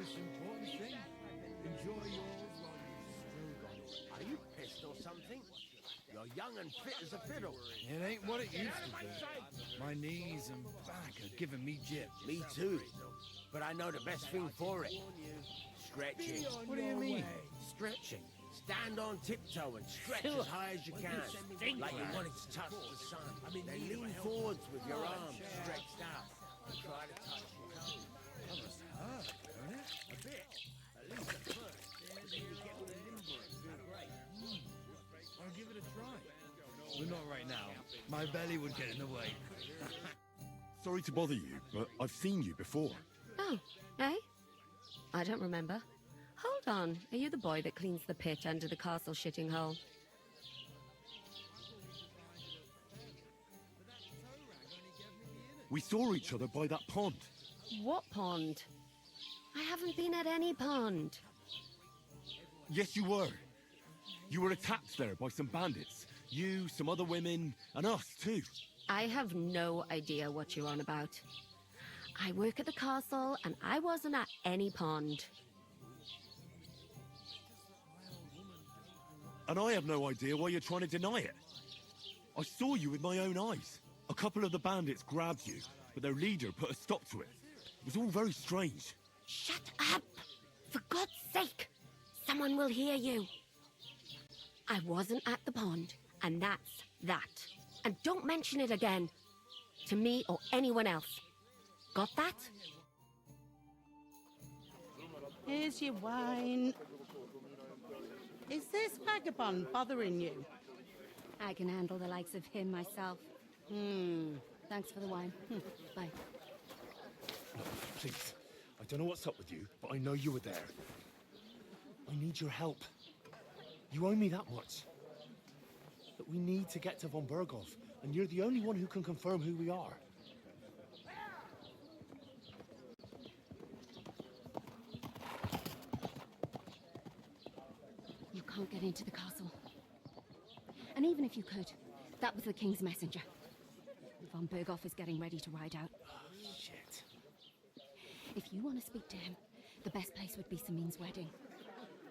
most important thing. Enjoy yours while you still got it. Are you pissed or something? You're young and fit as a fiddle. It ain't what it used to be. My knees and back are giving me jip. Me too. But I know the best thing for it. Stretching. What do you mean? Stretching. Stand on tiptoe and stretch as high as you can, like you wanted to touch the sun. Then lean forwards with your arms stretched out and try to touch your toes. That must hurt, don't it? A bit, at least at first. But then you get all limber and feel great. I'll give it a try. But not right now. My belly would get in the way. Sorry to bother you, but I've seen you before. Oh, eh? I don't remember. Hold on, are you the boy that cleans the pit under the castle shitting hole? We saw each other by that pond. What pond? I haven't been at any pond. Yes, you were. You were attacked there by some bandits. You, some other women, and us too. I have no idea what you're on about. I work at the castle and I wasn't at any pond. And I have no idea why you're trying to deny it. I saw you with my own eyes. A couple of the bandits grabbed you, but their leader put a stop to it. It was all very strange. Shut up! For God's sake! Someone will hear you. I wasn't at the pond, and that's that. And don't mention it again. To me or anyone else. Got that? Here's your wine. Is this vagabond bothering you? I can handle the likes of him myself. Thanks for the wine. Bye. Please, I don't know what's up with you, but I know you were there. I need your help. You owe me that much. But we need to get to von Berghoff, and you're the only one who can confirm who we are. You can't get into the castle. And even if you could, that was the king's messenger. Von Berghoff is getting ready to ride out. Oh, shit. If you want to speak to him, the best place would be Samin's wedding.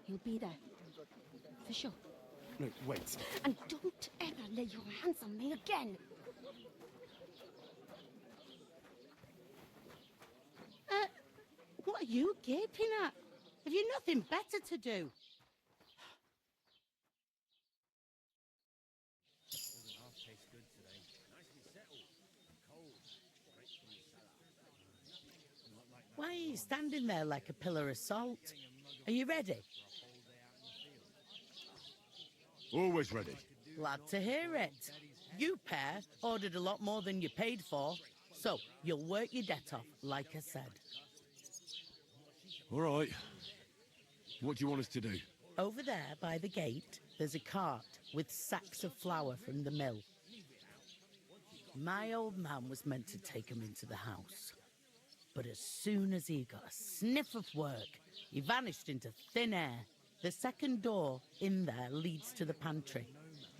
He'll be there. For sure. No, wait. And don't ever lay your hands on me again! What are you gaping at? Have you nothing better to do? Why are you standing there like a pillar of salt? Are you ready? Always ready. Glad to hear it. You pair ordered a lot more than you paid for, so you'll work your debt off, like I said. All right. What do you want us to do? Over there by the gate, there's a cart with sacks of flour from the mill. My old man was meant to take them into the house. But as soon as he got a sniff of work, he vanished into thin air. The second door in there leads to the pantry.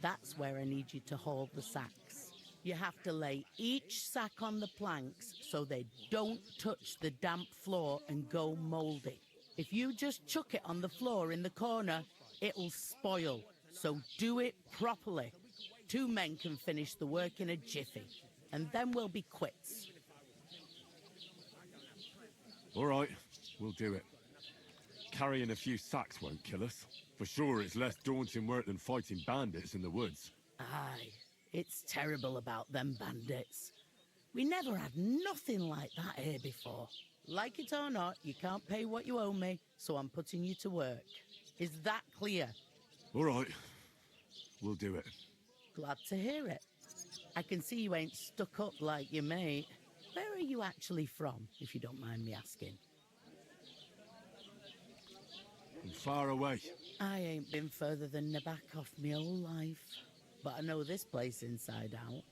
That's where I need you to haul the sacks. You have to lay each sack on the planks so they don't touch the damp floor and go mouldy. If you just chuck it on the floor in the corner, it'll spoil. So do it properly. 2 men can finish the work in a jiffy, and then we'll be quits. All right, we'll do it. Carrying a few sacks won't kill us. For sure, it's less daunting work than fighting bandits in the woods. Aye, it's terrible about them bandits. We never had nothing like that here before. Like it or not, you can't pay what you owe me, so I'm putting you to work. Is that clear? All right, we'll do it. Glad to hear it. I can see you ain't stuck up like your mate. Where are you actually from, if you don't mind me asking? I'm far away. I ain't been further than the back of my whole life, but I know this place inside out.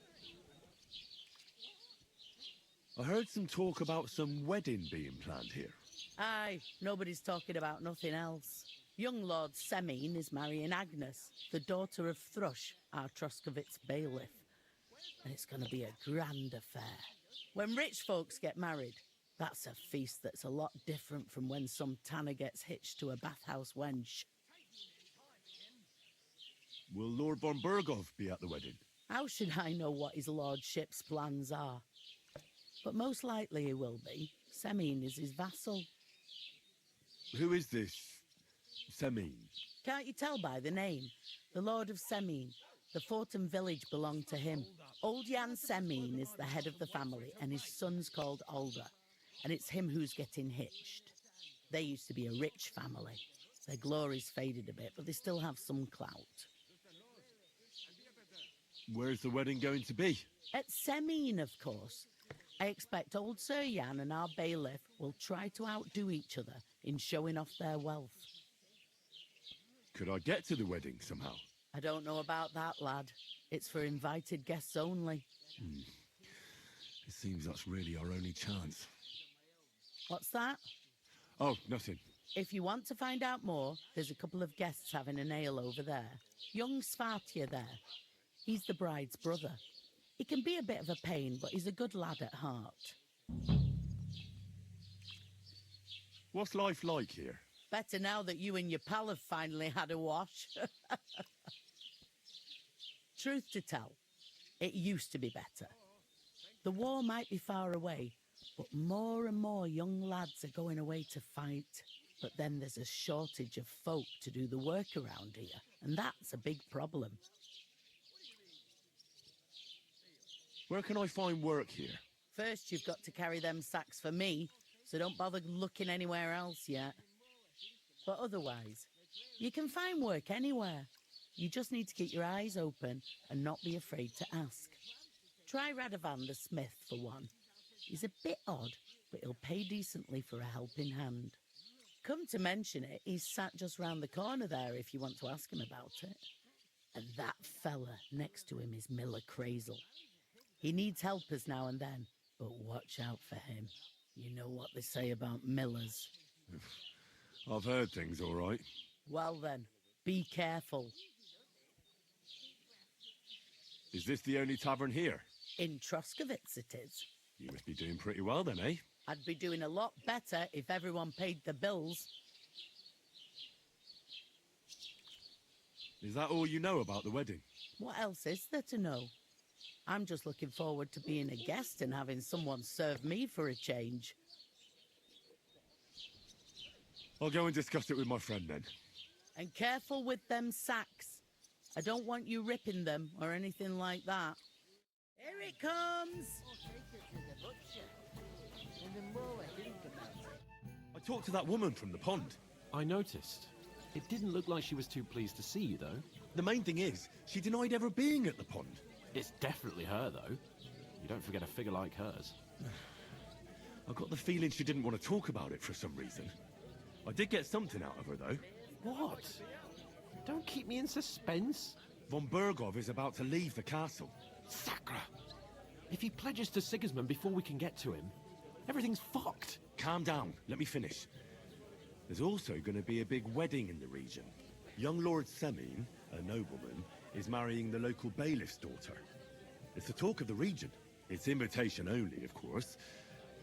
I heard some talk about some wedding being planned here. Aye, nobody's talking about nothing else. Young Lord Semine is marrying Agnes, the daughter of Thrush, our Troskovitz bailiff. And it's going to be a grand affair. When rich folks get married, That's a feast that's a lot different from when some tanner gets hitched to a bathhouse wench. Will Lord von Berghoff be at the wedding? How should I know what his lordship's plans are? But most likely he will be. Semine is his vassal. Who is this Semine? Can't you tell by the name? The Lord of Semine. The fort and village belong to him. Old Jan Semine is the head of the family, and his son's called Alder. And it's him who's getting hitched. They used to be a rich family. Their glory's faded a bit, but they still have some clout. Where's the wedding going to be? At Semine, of course. I expect old Sir Jan and our bailiff will try to outdo each other in showing off their wealth. Could I get to the wedding somehow? I don't know about that, lad. It's for invited guests only. It seems that's really our only chance. What's that? Oh, nothing. If you want to find out more, there's a couple of guests having an ale over there. Young Svartje there. He's the bride's brother. He can be a bit of a pain, but he's a good lad at heart. What's life like here? Better now that you and your pal have finally had a wash. Truth to tell, it used to be better. The war might be far away, but more and more young lads are going away to fight. But then there's a shortage of folk to do the work around here, and that's a big problem. Where can I find work here? First, you've got to carry them sacks for me, so don't bother looking anywhere else yet. But otherwise, you can find work anywhere. You just need to keep your eyes open and not be afraid to ask. Try Radovan the smith for one. He's a bit odd, but he'll pay decently for a helping hand. Come to mention it, he's sat just round the corner there if you want to ask him about it. And that fella next to him is Miller Crazel. He needs helpers now and then, but watch out for him. You know what they say about millers. I've heard things, all right. Well then, be careful. Is this the only tavern here? In Troskovitz it is. You must be doing pretty well then, eh? I'd be doing a lot better if everyone paid the bills. Is that all you know about the wedding? What else is there to know? I'm just looking forward to being a guest and having someone serve me for a change. I'll go and discuss it with my friend then. And careful with them sacks. I don't want you ripping them or anything like that. Here it comes! I talked to that woman from the pond. I noticed. It didn't look like she was too pleased to see you, though. The main thing is, she denied ever being at the pond. It's definitely her, though. You don't forget a figure like hers. I got the feeling she didn't want to talk about it for some reason. I did get something out of her, though. What? Don't keep me in suspense. Von Berghoff is about to leave the castle. Sacra! If he pledges to Sigismund before we can get to him, everything's fucked. Calm down, let me finish. There's also going to be a big wedding in the region. Young Lord Semine, a nobleman, is marrying the local bailiff's daughter. It's the talk of the region. It's invitation only, of course.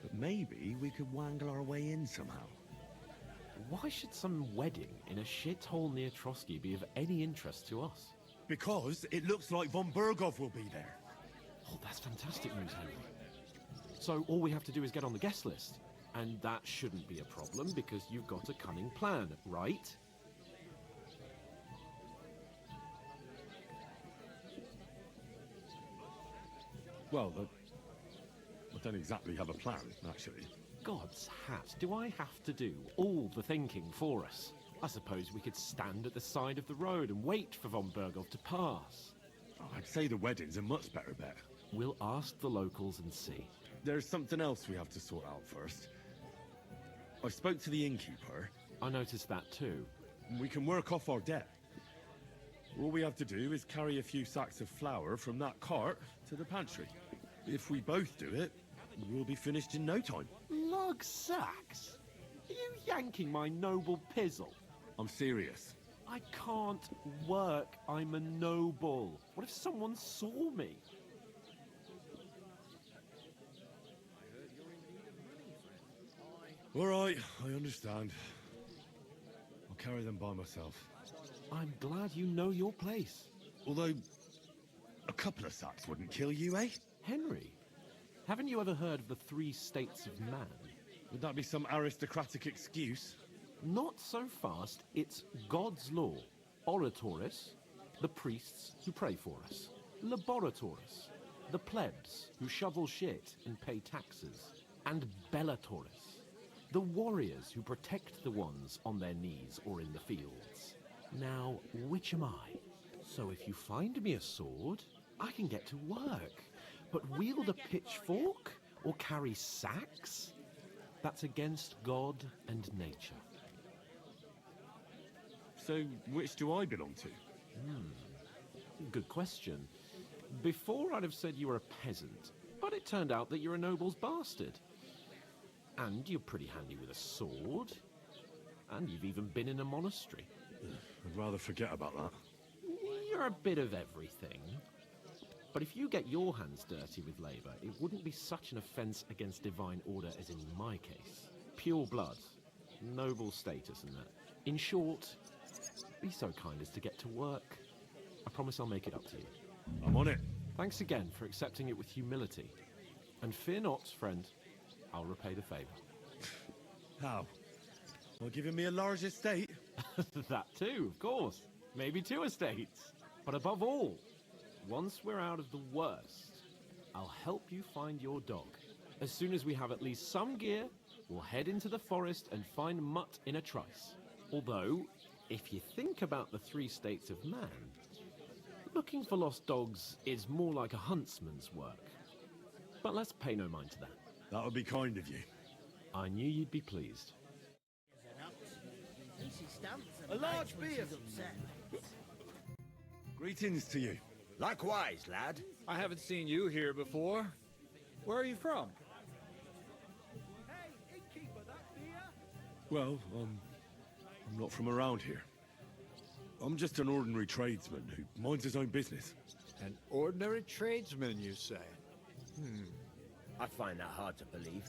But maybe we could wangle our way in somehow. Why should some wedding in a shithole near Trotsky be of any interest to us? Because it looks like von Berghoff will be there. Oh, that's fantastic news, Henry. So all we have to do is get on the guest list. And that shouldn't be a problem because you've got a cunning plan, right? Well, I don't exactly have a plan, actually. God's hat, do I have to do all the thinking for us? I suppose we could stand at the side of the road and wait for von Berghoff to pass. Oh, I'd say the wedding's a much better bet. We'll ask the locals and see. There's something else we have to sort out first. I spoke to the innkeeper. I noticed that too. We can work off our debt. All we have to do is carry a few sacks of flour from that cart to the pantry. If we both do it, we'll be finished in no time. Lug sacks? Are you yanking my noble pizzle? I'm serious. I can't work. I'm a noble. What if someone saw me? All right, I understand. I'll carry them by myself. I'm glad you know your place. Although, a couple of sacks wouldn't kill you, eh? Henry, haven't you ever heard of the 3 states of man? Would that be some aristocratic excuse? Not so fast. It's God's law. Oratoris, the priests who pray for us. Laboratoris, the plebs who shovel shit and pay taxes. And Bellatoris, the warriors who protect the ones on their knees or in the fields. Now, which am I? So if you find me a sword, I can get to work. But wield a pitchfork or carry sacks? That's against God and nature. So, which do I belong to? Good question. Before I'd have said you were a peasant, but it turned out that you're a noble's bastard. And you're pretty handy with a sword. And you've even been in a monastery. I'd rather forget about that. You're a bit of everything. But if you get your hands dirty with labour, it wouldn't be such an offence against divine order as in my case. Pure blood, noble status and that. In short, be so kind as to get to work. I promise I'll make it up to you. I'm on it. Thanks again for accepting it with humility. And fear not, friend, I'll repay the favour. How? Well, giving me a large estate? That too, of course. Maybe 2 estates. But above all, once we're out of the worst, I'll help you find your dog. As soon as we have at least some gear, we'll head into the forest and find Mutt in a trice. Although, if you think about the 3 states of man, looking for lost dogs is more like a huntsman's work. But let's pay no mind to that. That would be kind of you. I knew you'd be pleased. A large beer. Greetings to you. Likewise, lad. I haven't seen you here before. Where are you from? Well, I'm not from around here. I'm just an ordinary tradesman who minds his own business. An ordinary tradesman, you say? I find that hard to believe.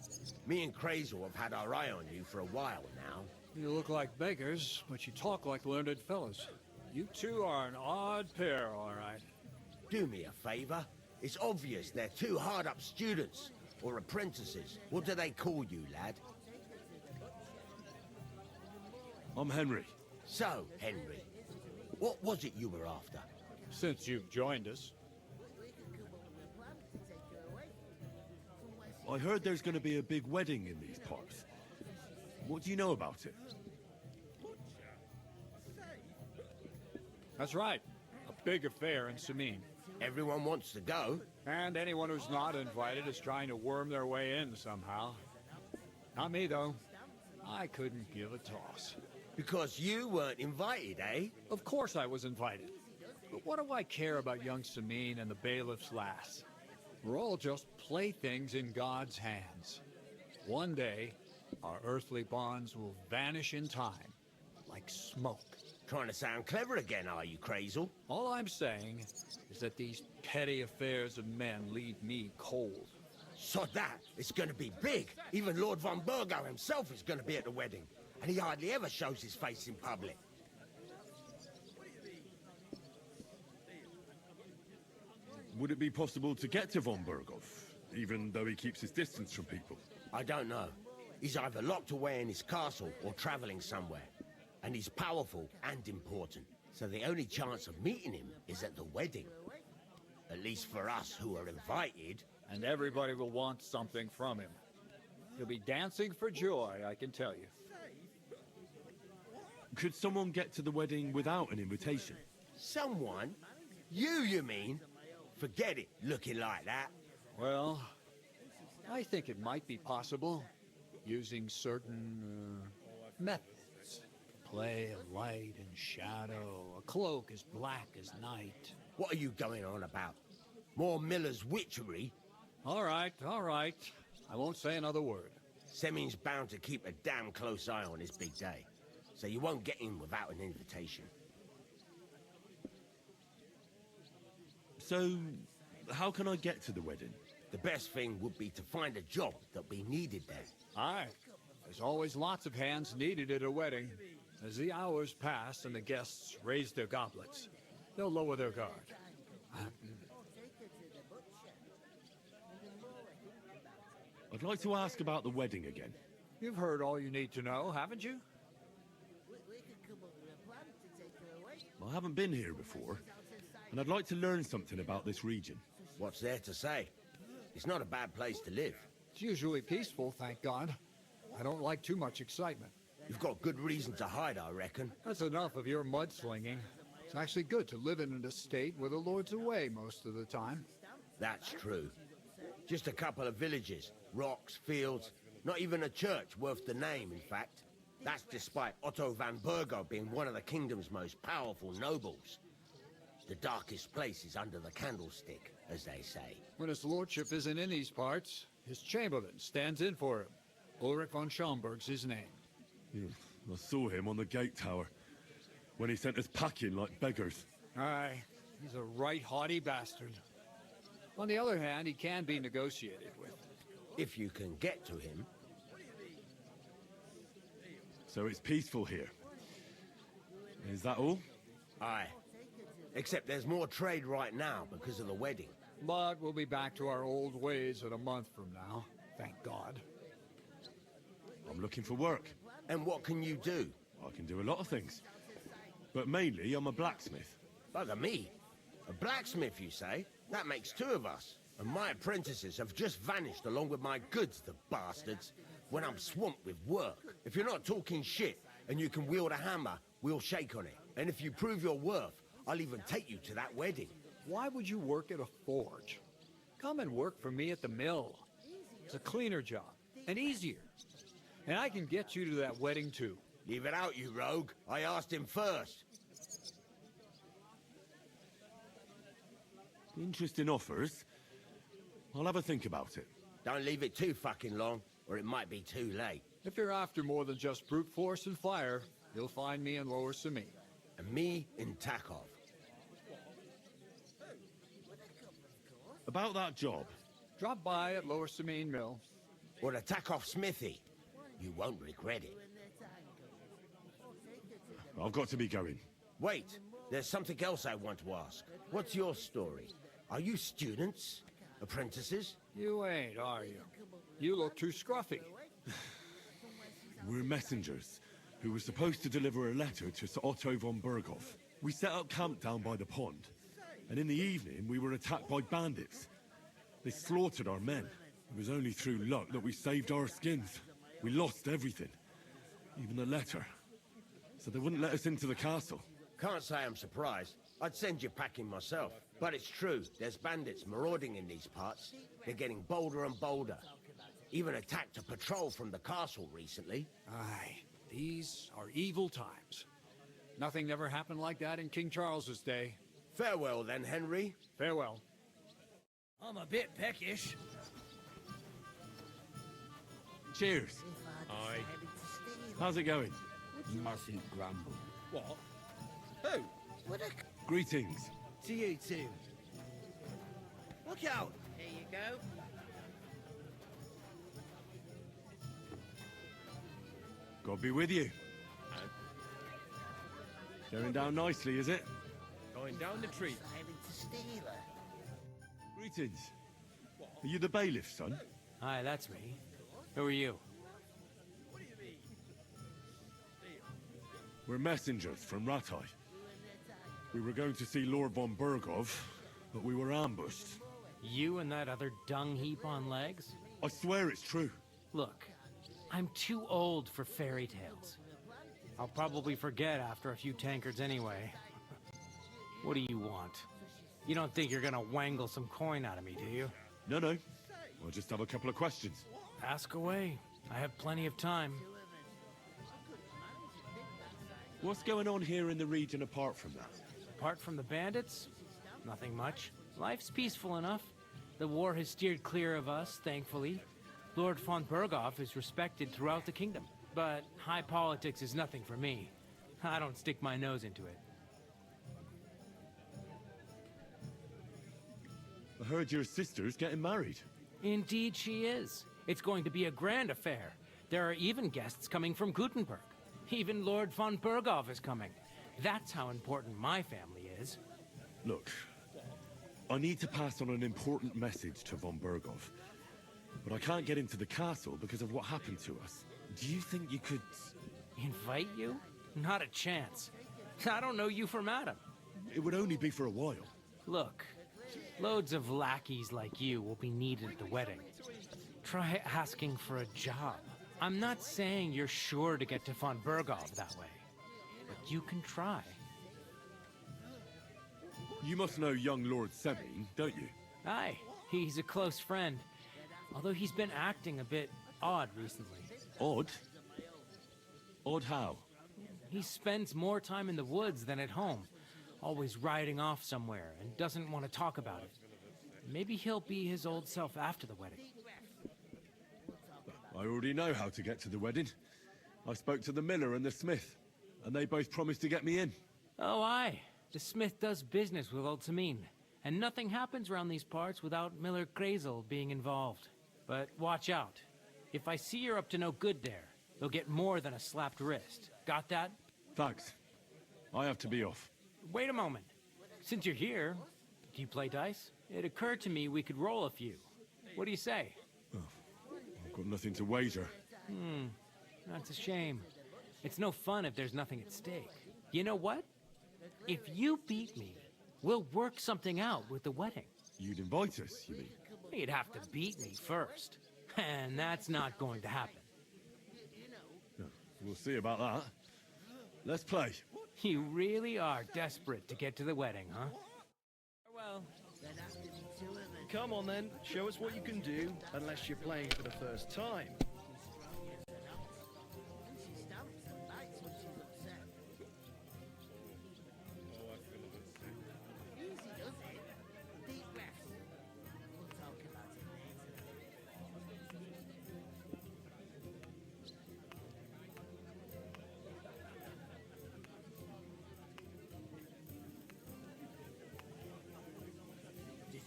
Me and Crazel have had our eye on you for a while now. You look like beggars, but you talk like learned fellows. You two are an odd pair, all right. Do me a favor. It's obvious they're 2 hard-up students, or apprentices. What do they call you, lad? I'm Henry. So, Henry, what was it you were after? Since you've joined us. I heard there's going to be a big wedding in these parts. What do you know about it? That's right. A big affair in Sameen. Everyone wants to go. And anyone who's not invited is trying to worm their way in somehow. Not me, though. I couldn't give a toss. Because you weren't invited, eh? Of course I was invited. But what do I care about young Sameen and the bailiff's lass? We're all just playthings in God's hands. One day, our earthly bonds will vanish in time, like smoke. Trying to sound clever again, are you, Crazel? All I'm saying is that these petty affairs of men leave me cold. So that, it's gonna be big. Even Lord von Burgo himself is gonna be at the wedding. And he hardly ever shows his face in public. Would it be possible to get to von Burgov, even though he keeps his distance from people? I don't know. He's either locked away in his castle or traveling somewhere. And he's powerful and important. So the only chance of meeting him is at the wedding. At least for us who are invited. And everybody will want something from him. He'll be dancing for joy, I can tell you. Could someone get to the wedding without an invitation? Someone? You mean? Forget it, looking like that. Well, I think it might be possible, using certain methods. Play of light and shadow, a cloak as black as night. What are you going on about? More Miller's witchery? All right. I won't say another word. Semin's bound to keep a damn close eye on his big day. So you won't get in without an invitation. So, how can I get to the wedding? The best thing would be to find a job that we needed there. Aye. There's always lots of hands needed at a wedding. As the hours pass and the guests raise their goblets, they'll lower their guard. I'd like to ask about the wedding again. You've heard all you need to know, haven't you? I haven't been here before, and I'd like to learn something about this region. What's there to say? It's not a bad place to live. It's usually peaceful, thank God. I don't like too much excitement. You've got good reason to hide, I reckon. That's enough of your mudslinging. It's actually good to live in an estate where the Lord's away most of the time. That's true. Just a couple of villages, rocks, fields, not even a church worth the name, in fact. That's despite Otto van Burgo being one of the kingdom's most powerful nobles. The darkest place is under the candlestick, as they say. When his lordship isn't in these parts, his chamberlain stands in for him. Ulrich von Schaumburg's his name. I saw him on the gate tower when he sent us packing like beggars. Aye, he's a right haughty bastard. On the other hand, he can be negotiated with. If you can get to him. So it's peaceful here. Is that all? Aye. Except there's more trade right now because of the wedding. But we'll be back to our old ways in a month from now. Thank God. I'm looking for work. And what can you do? I can do a lot of things. But mainly, I'm a blacksmith. Bugger me. A blacksmith, you say? That makes two of us. And my apprentices have just vanished along with my goods, the bastards. When I'm swamped with work. If you're not talking shit and you can wield a hammer, we'll shake on it. And if you prove your worth, I'll even take you to that wedding. Why would you work at a forge? Come and work for me at the mill. It's a cleaner job, and easier. And I can get you to that wedding, too. Leave it out, you rogue. I asked him first. Interesting offers. I'll have a think about it. Don't leave it too fucking long, or it might be too late. If you're after more than just brute force and fire, you'll find me in Lower Samine. And me in Takov. About that job. Drop by at Lower Samine Mill. Or the Takov smithy. You won't regret it. I've got to be going. Wait, there's something else I want to ask. What's your story? Are you students? Apprentices? You ain't, are you? You look too scruffy. We're messengers who were supposed to deliver a letter to Sir Otto von Berghoff. We set up camp down by the pond, and in the evening we were attacked by bandits. They slaughtered our men. It was only through luck that we saved our skins. We lost everything, even the letter. So they wouldn't let us into the castle. Can't say I'm surprised. I'd send you packing myself. But it's true, there's bandits marauding in these parts. They're getting bolder and bolder. Even attacked a patrol from the castle recently. Aye, these are evil times. Nothing ever happened like that in King Charles's day. Farewell then, Henry. Farewell. I'm a bit peckish. Cheers. Aye. How's it going? You mustn't grumble. What? Who? Greetings. To you too. Look out! Here you go. God be with you. Going down nicely, is it? Going down the tree. Greetings. Are you the bailiff, son? Hi, that's me. Who are you? We're messengers from Ratai. We were going to see Lord von Berghoff, but we were ambushed. You and that other dung heap on legs? I swear it's true. Look, I'm too old for fairy tales. I'll probably forget after a few tankards anyway. What do you want? You don't think you're gonna wangle some coin out of me, do you? No, no. I just have a couple of questions. Ask away. I have plenty of time. What's going on here in the region apart from that? Apart from the bandits, nothing much. Life's peaceful enough. The war has steered clear of us, thankfully. Lord von Berghoff is respected throughout the kingdom. But high politics is nothing for me. I don't stick my nose into it. I heard your sister's getting married. Indeed she is. It's going to be a grand affair. There are even guests coming from Gutenberg. Even Lord von Berghoff is coming. That's how important my family is. Look, I need to pass on an important message to von Berghoff, but I can't get into the castle because of what happened to us. Do you think you could... Invite you? Not a chance. I don't know you from Adam. It would only be for a while. Look, loads of lackeys like you will be needed at the wedding. Try asking for a job. I'm not saying you're sure to get to von Berghoff that way, but you can try. You must know young Lord Semine, don't you? Aye, he's a close friend. Although he's been acting a bit odd recently. Odd? Odd how? He spends more time in the woods than at home, always riding off somewhere and doesn't want to talk about it. Maybe he'll be his old self after the wedding. I already know how to get to the wedding. I spoke to the miller and the smith, and they both promised to get me in. Oh, aye. The smith does business with old Semine, and nothing happens around these parts without Miller Grazel being involved. But watch out. If I see you're up to no good there, you'll get more than a slapped wrist. Got that? Thanks. I have to be off. Wait a moment. Since you're here, do you play dice? It occurred to me we could roll a few. What do you say? I've got nothing to wager. That's a shame. It's no fun if there's nothing at stake. You know what? If you beat me, we'll work something out with the wedding. You'd invite us, you mean? You'd have to beat me first. And that's not going to happen. We'll see about that. Let's play. You really are desperate to get to the wedding, huh? Well, Come on then, show us what you can do, unless you're playing for the first time.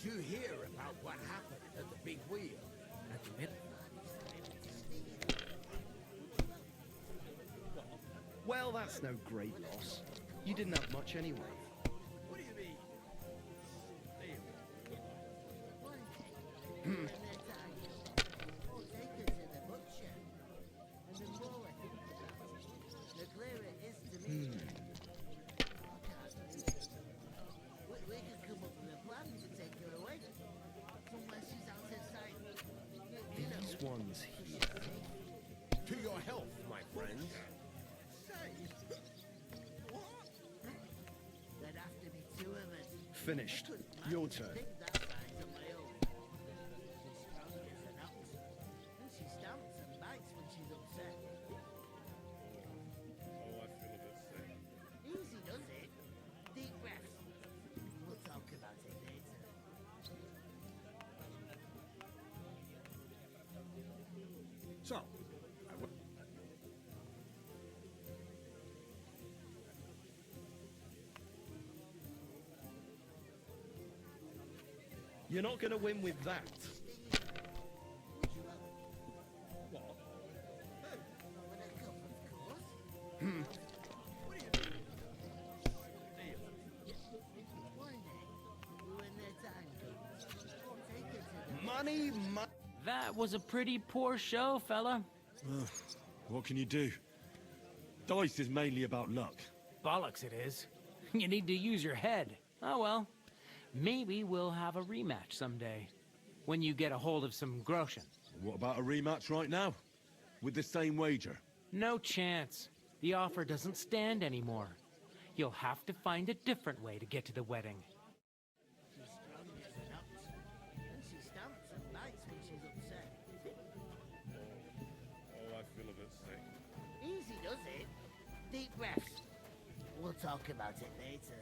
Did you hear about what happened at the big wheel? At the middle? Well, that's no great loss. You didn't have much anyway. What do you mean? These ones here. To your health, my friends. Finished. Your turn. So, You're not going to win with that. Money, money. that was a pretty poor show, fella. What can you do? Dice is mainly about luck. Bollocks it is. You need to use your head. Oh well. Maybe we'll have a rematch someday. When you get a hold of some groschen. What about a rematch right now? With the same wager? No chance. The offer doesn't stand anymore. You'll have to find a different way to get to the wedding. easy does it. Deep breaths. We'll talk about it later.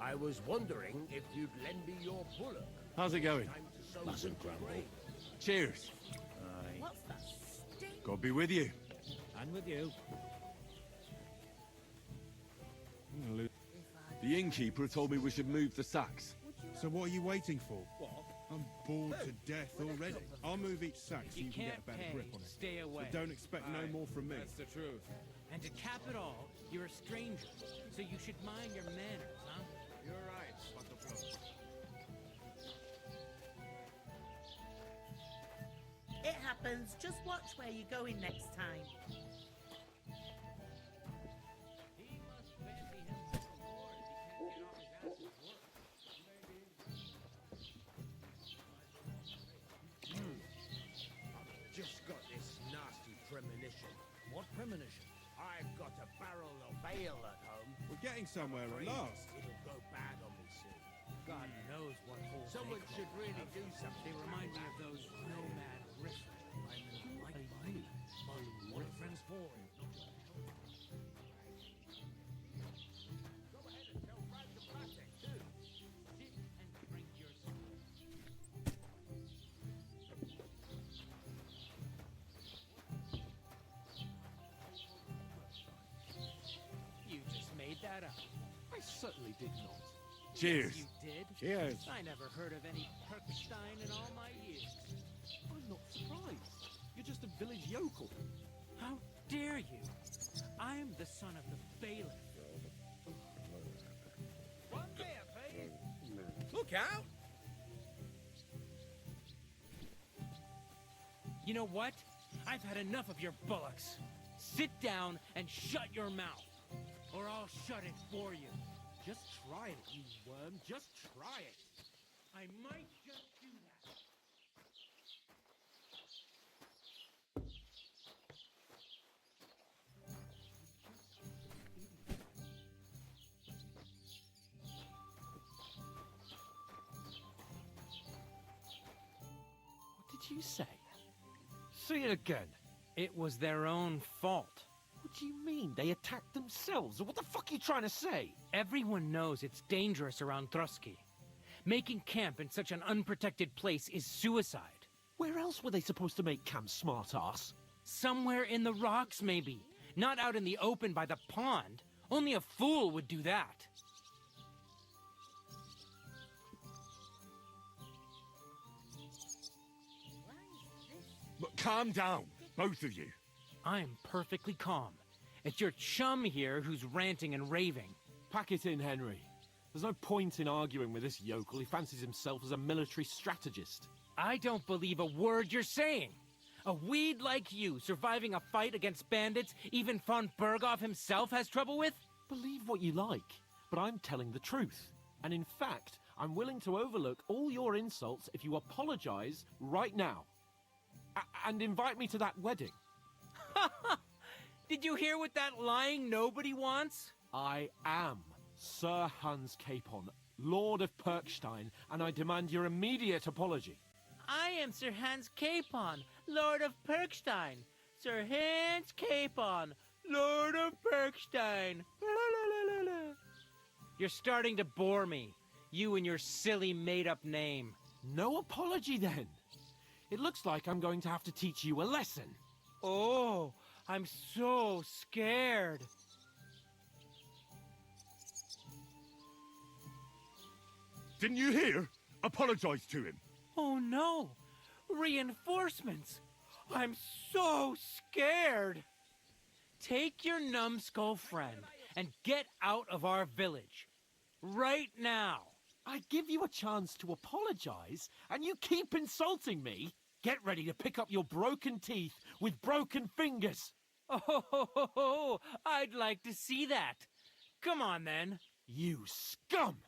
I was wondering if you'd lend me your bullock. How's it going? Mustn't grumble. Cheers. God be with you. And with you. The innkeeper told me we should move the sacks. So what are you waiting for? I'm bored to death already. I'll move each sack so You you can get can't a better pay, grip on it. stay away. But don't expect no more from me. That's the truth. And to cap it all, you're a stranger, so you should mind your manners, huh? You're right, Pantoflo. It happens. Just watch where you're going next time. He must fancy himself a lord if he can't get off his ass at work. Just got this nasty premonition. What premonition? I've got a barrel of ale at home. We're getting somewhere at last. It'll go bad on me soon. God knows what whole Someone should really do something. They remind me of those nomad riffs. Like me. What are friends for? Go ahead and tell Frank to practice, too. Sit and drink your You just made that up. I certainly did not. Cheers. You did? Cheers. I never heard of any Perkstein in all my years. I'm not surprised. You're just a village yokel. How dare you? I'm the son of the bailiff. One there, please. Look out! You know what? I've had enough of your bullocks. Sit down and shut your mouth, or I'll shut it for you. Just try it, you worm. Just try it. I might just do that. What did you say? Say it again. It was their own fault. What do you mean? They attacked themselves? What the fuck are you trying to say? Everyone knows it's dangerous around Trotsky. Making camp in such an unprotected place is suicide. Where else were they supposed to make camp, smartass? Somewhere in the rocks, maybe. Not out in the open by the pond. Only a fool would do that. But calm down, both of you. I'm perfectly calm. It's your chum here who's ranting and raving. Pack it in, Henry. There's no point in arguing with this yokel. He fancies himself as a military strategist. I don't believe a word you're saying. A weed like you surviving a fight against bandits even von Berghoff himself has trouble with? Believe what you like, but I'm telling the truth. And in fact, I'm willing to overlook all your insults if you apologize right now. And invite me to that wedding. Did you hear what that lying nobody wants? I am Sir Hans Capon, Lord of Perkstein, and I demand your immediate apology. I am Sir Hans Capon, Lord of Perkstein. Sir Hans Capon, Lord of Perkstein. You're starting to bore me. You and your silly made-up name. No apology, then. It looks like I'm going to have to teach you a lesson. Oh, I'm so scared. Didn't you hear? Apologize to him. Oh no! Reinforcements! I'm so scared! Take your numbskull friend and get out of our village. Right now! I give you a chance to apologize, and you keep insulting me? Get ready to pick up your broken teeth with broken fingers. Oh, I'd like to see that. Come on, then. You scum!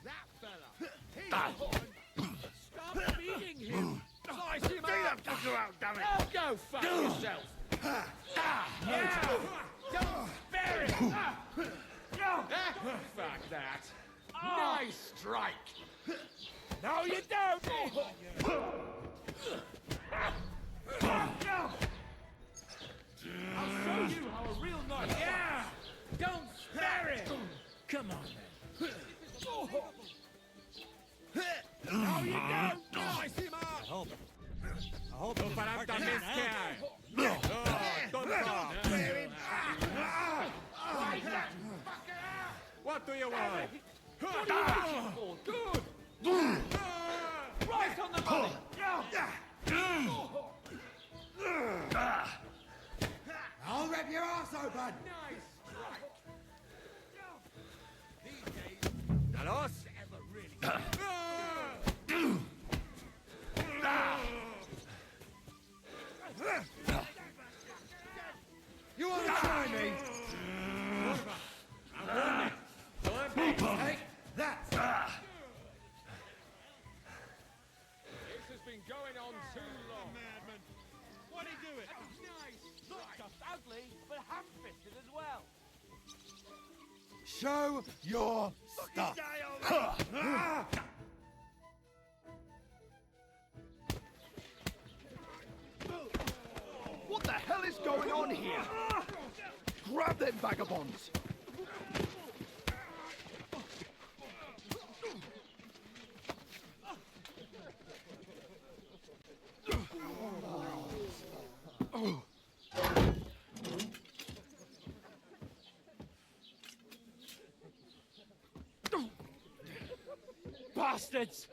That fella! Stop beating him! Slice him up! Go fuck yourself! Don't spare it! Fuck that! Nice strike! No, you don't! I'll show you how a real knife... Yeah! Don't spare it! Come on, then. No, you don't! Slice him up! What are you waiting for? Good! Right on the money! I'll rip your ass open! Dalos? You want to try me? Take that! This has been going on too long. Madman. Why'd he do it? Not just ugly, but ham-fisted as well. Show your stuff! What the hell is going on here? Grab them vagabonds! Bastards!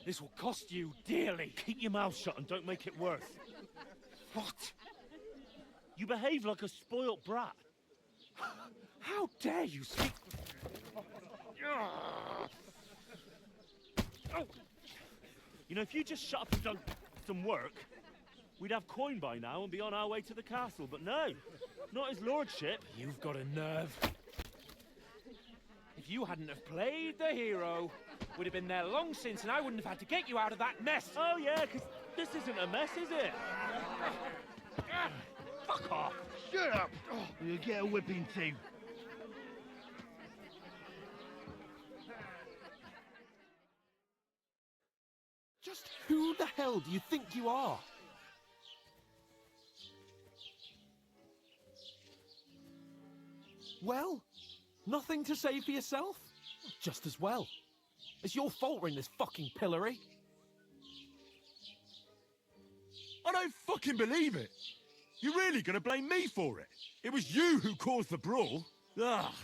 This will cost you dearly. Keep your mouth shut and don't make it worse. What? You behave like a spoilt brat. How dare you speak... You know, if you just shut up and done some work, we'd have coin by now and be on our way to the castle, but no, not his lordship. You've got a nerve. If you hadn't have played the hero, we'd have been there long since, and I wouldn't have had to get you out of that mess. Oh yeah, because this isn't a mess, is it? Fuck off! Shut up! You'll get a whipping too. Just who the hell do you think you are? Well, nothing to say for yourself? Just as well. It's your fault we're in this fucking pillory. I don't fucking believe it. You're really gonna blame me for it? It was you who caused the brawl. Ah,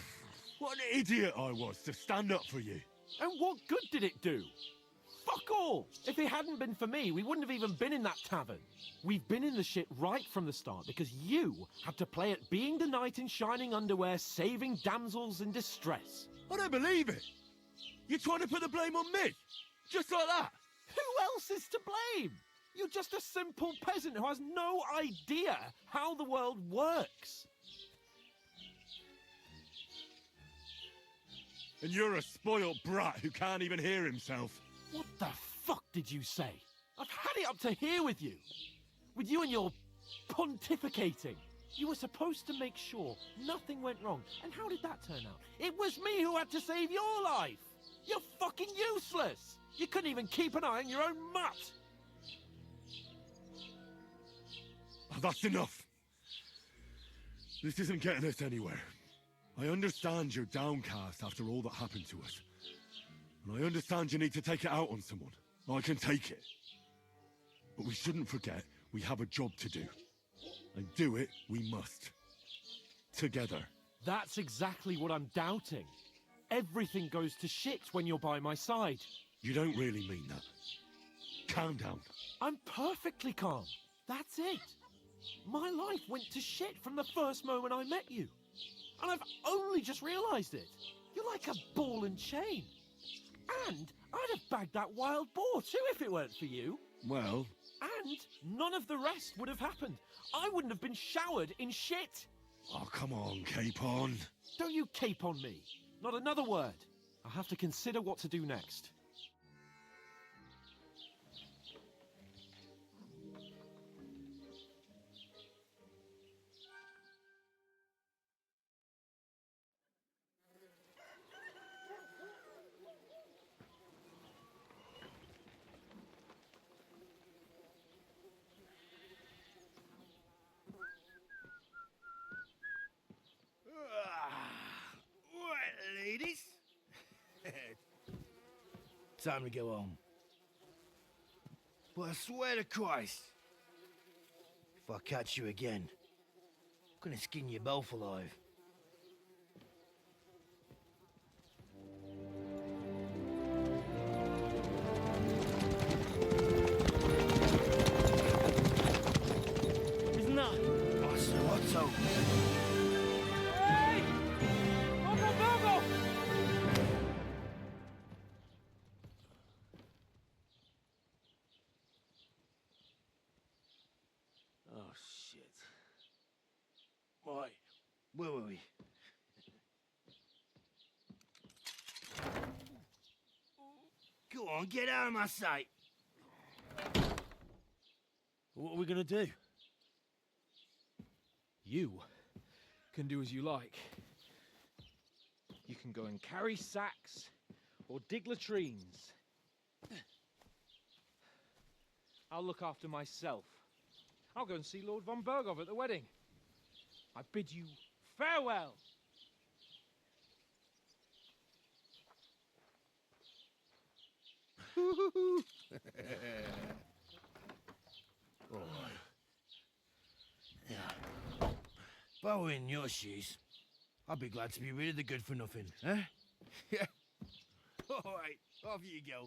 what an idiot I was to stand up for you. And what good did it do? Fuck all! If it hadn't been for me, we wouldn't have even been in that tavern. We've been in the shit right from the start because you had to play at being the knight in shining underwear, saving damsels in distress. I don't believe it. You're trying to put the blame on me? Just like that? Who else is to blame? You're just a simple peasant who has no idea how the world works. And you're a spoilt brat who can't even hear himself. What the fuck did you say? I've had it up to here with you. With you and your pontificating. You were supposed to make sure nothing went wrong. And how did that turn out? It was me who had to save your life. You're fucking useless. You couldn't even keep an eye on your own mutt. Oh, that's enough. This isn't getting us anywhere. I understand you're downcast after all that happened to us. And I understand you need to take it out on someone. I can take it. But we shouldn't forget we have a job to do. And do it we must. Together. That's exactly what I'm doubting. Everything goes to shit when you're by my side. You don't really mean that. Calm down. I'm perfectly calm. That's it. My life went to shit from the first moment I met you. And I've only just realized it. You're like a ball and chain. And I'd have bagged that wild boar too if it weren't for you. Well... And none of the rest would have happened. I wouldn't have been showered in shit. Oh, come on, Capon. Don't you cape on me. Not another word. I'll have to consider what to do next. Right, ladies. Time to go home. But I swear to Christ, if I catch you again, I'm gonna skin you both alive. goes. Hey! Lord von Berghoff! Oh, shit. Right, where were we? Go on, get out of my sight. What are we gonna do? You can do as you like. You can go and carry sacks or dig latrines. I'll look after myself. I'll go and see Lord von Berghoff at the wedding. I bid you farewell. If I were in your shoes, I'd be glad to be rid of the good for nothing, eh? Yeah. All right, off you go.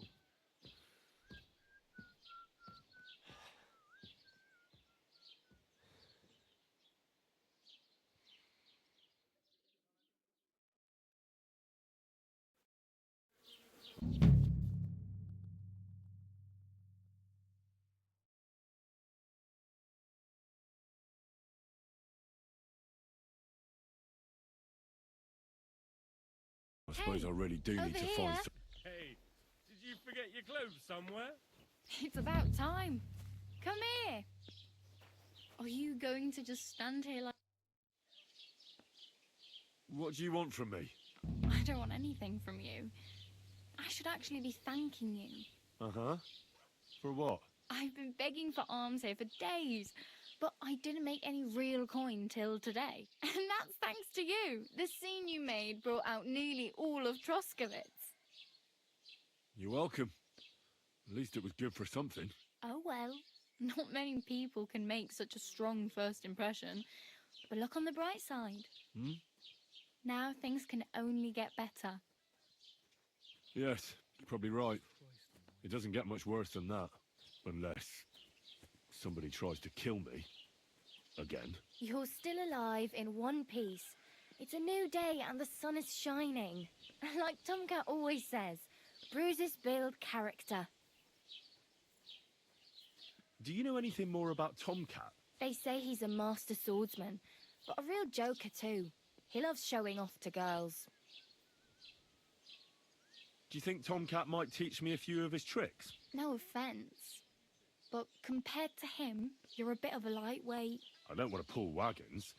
I suppose I really do need to find some... Hey, did you forget your clothes somewhere? It's about time. Come here. Are you going to just stand here like... What do you want from me? I don't want anything from you. I should actually be thanking you. Uh-huh. For what? I've been begging for alms here for days, but I didn't make any real coin till today. And that's thanks to you. The scene you made brought out nearly all of Troskowitz. You're welcome. At least it was good for something. Oh well, not many people can make such a strong first impression. But look on the bright side. Hmm? Now things can only get better. Yes, you're probably right. It doesn't get much worse than that. Unless somebody tries to kill me. Again. You're still alive in one piece. It's a new day and the sun is shining. Like Tomcat always says, bruises build character. Do you know anything more about Tomcat? They say he's a master swordsman, but a real joker too. He loves showing off to girls. Do you think Tomcat might teach me a few of his tricks? No offence, but compared to him, you're a bit of a lightweight. I don't want to pull wagons,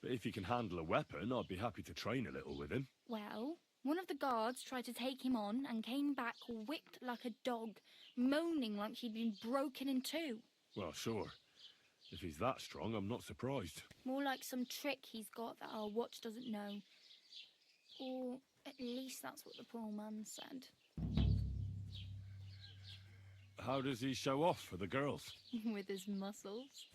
but if he can handle a weapon, I'd be happy to train a little with him. Well, one of the guards tried to take him on and came back whipped like a dog, moaning like he'd been broken in two. Well, sure. If he's that strong, I'm not surprised. More like some trick he's got that our watch doesn't know. Or at least that's what the poor man said. How does he show off for the girls? With his muscles.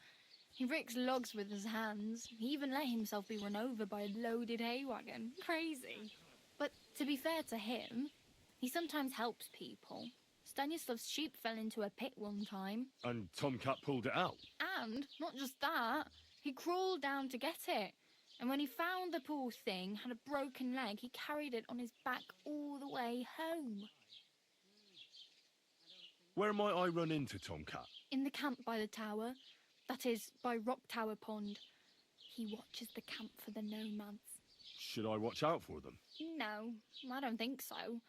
He ricks logs with his hands. He even let himself be run over by a loaded hay wagon. Crazy. But to be fair to him, he sometimes helps people. Stanislav's sheep fell into a pit one time. And Tomcat pulled it out? And, not just that, he crawled down to get it. And when he found the poor thing had a broken leg, he carried it on his back all the way home. Where might I run into Tomcat? In the camp by the tower. That is, by Rock Tower Pond. He watches the camp for the nomads. Should I watch out for them? No, I don't think so.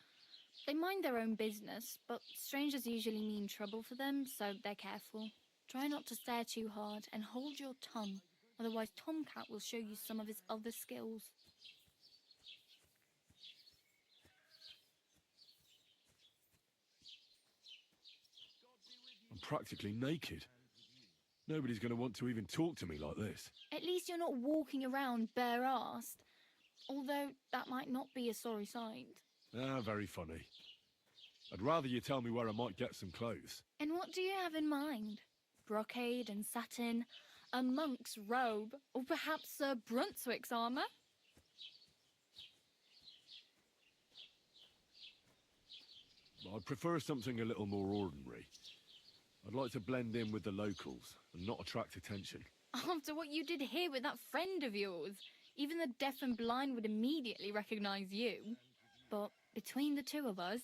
They mind their own business, but strangers usually mean trouble for them, so they're careful. Try not to stare too hard and hold your tongue, otherwise Tomcat will show you some of his other skills. I'm practically naked. Nobody's going to want to even talk to me like this. At least you're not walking around bare-assed, although that might not be a sorry sight. Ah, very funny. I'd rather you tell me where I might get some clothes. And what do you have in mind? Brocade and satin, a monk's robe, or perhaps Sir Brunswick's armour? I'd prefer something a little more ordinary. I'd like to blend in with the locals and not attract attention. After what you did here with that friend of yours, even the deaf and blind would immediately recognize you. But between the two of us,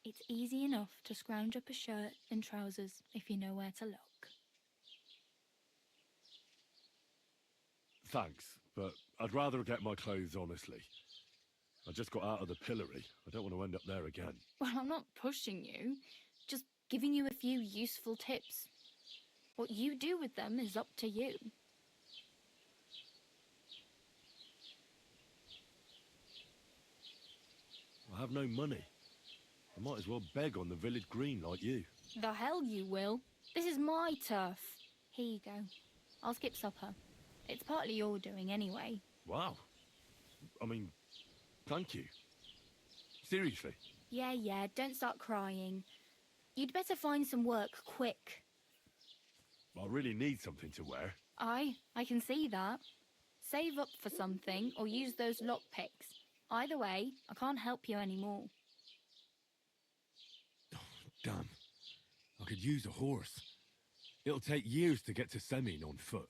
it's easy enough to scrounge up a shirt and trousers if you know where to look. Thanks, but I'd rather get my clothes honestly. I just got out of the pillory. I don't want to end up there again. Well, I'm not pushing you, just giving you a few useful tips. What you do with them is up to you. I have no money. I might as well beg on the village green like you. The hell you will. This is my turf. Here you go. I'll skip supper. It's partly your doing anyway. Wow. I mean, thank you. Seriously. Yeah, don't start crying. You'd better find some work quick. I really need something to wear. I can see that. Save up for something or use those lockpicks. Either way, I can't help you anymore. Damn. I could use a horse. It'll take years to get to Semin on foot.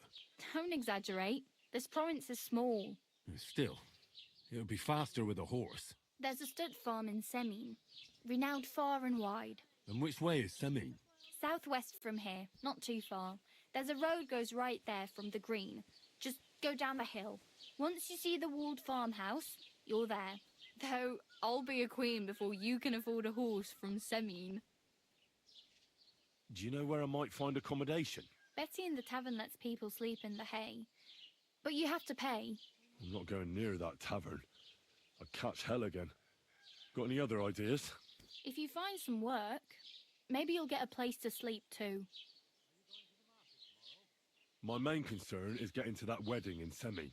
Don't exaggerate. This province is small. Still, it'll be faster with a horse. There's a stud farm in Semin, renowned far and wide. And which way is Semin? Southwest from here, not too far. There's a road goes right there from the green. Just go down the hill. Once you see the walled farmhouse, you're there. Though, I'll be a queen before you can afford a horse from Semin. Do you know where I might find accommodation? Betty in the tavern lets people sleep in the hay. But you have to pay. I'm not going near that tavern. I'd catch hell again. Got any other ideas? If you find some work, maybe you'll get a place to sleep too. My main concern is getting to that wedding in Semin.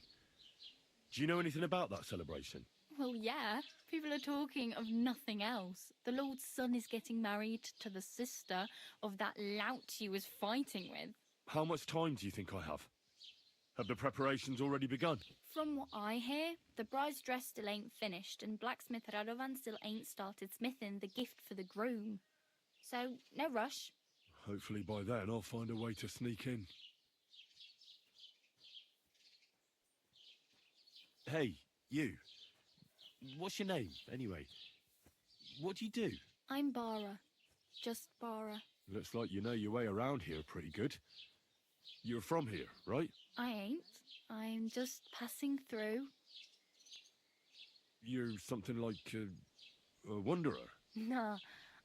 Do you know anything about that celebration? Well, yeah. People are talking of nothing else. The Lord's son is getting married to the sister of that lout he was fighting with. How much time do you think I have? Have the preparations already begun? From what I hear, the bride's dress still ain't finished, and blacksmith Radovan still ain't started smithing the gift for the groom. So, no rush. Hopefully by then I'll find a way to sneak in. Hey, you. What's your name, anyway? What do you do? I'm Bara. Just Bara. Looks like you know your way around here pretty good. You're from here, right? I ain't. I'm just passing through. You're something like a wanderer? Nah.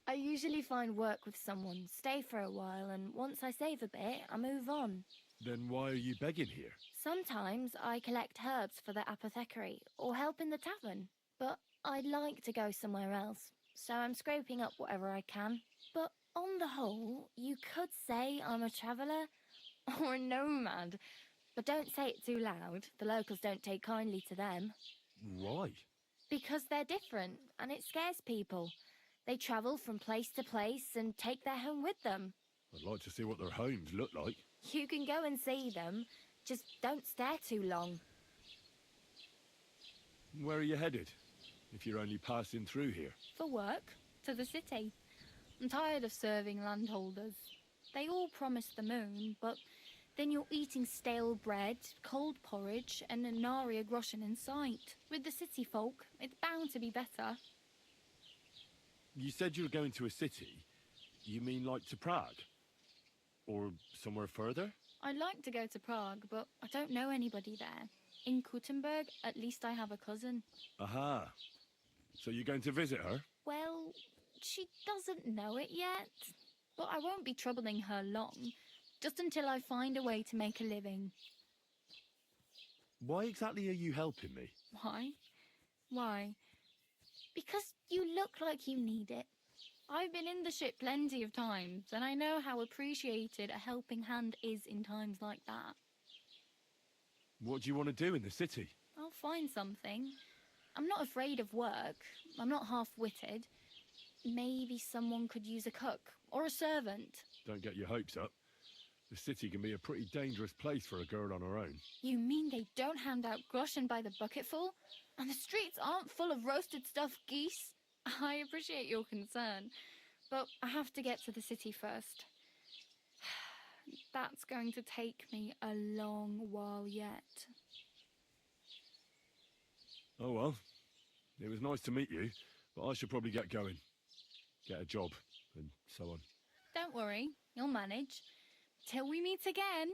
I usually find work with someone, stay for a while, and once I save a bit, I move on. Then why are you begging here? Sometimes I collect herbs for the apothecary, or help in the tavern. But I'd like to go somewhere else, so I'm scraping up whatever I can. But on the whole, you could say I'm a traveller, or a nomad. But don't say it too loud, the locals don't take kindly to them. Why? Because they're different, and it scares people. They travel from place to place and take their home with them. I'd like to see what their homes look like. You can go and see them, just don't stare too long. Where are you headed, if you're only passing through here? For work, to the city. I'm tired of serving landholders. They all promise the moon, but then you're eating stale bread, cold porridge, and a naria groschen in sight. With the city folk, it's bound to be better. You said you were going to a city. You mean like to Prague? Or somewhere further? I'd like to go to Prague, but I don't know anybody there. In Kuttenberg, at least I have a cousin. Aha. So you're going to visit her? Well, she doesn't know it yet. But I won't be troubling her long, just until I find a way to make a living. Why exactly are you helping me? Why? Why? Because you look like you need it. I've been in the ship plenty of times, and I know how appreciated a helping hand is in times like that. What do you want to do in the city? I'll find something. I'm not afraid of work. I'm not half-witted. Maybe someone could use a cook or a servant. Don't get your hopes up. The city can be a pretty dangerous place for a girl on her own. You mean they don't hand out groschen by the bucketful? And the streets aren't full of roasted stuffed geese? I appreciate your concern, but I have to get to the city first. that's going to take me a long while yet. Oh well. It was nice to meet you, but I should probably get going. Get a job, and so on. Don't worry, you'll manage. Till we meet again.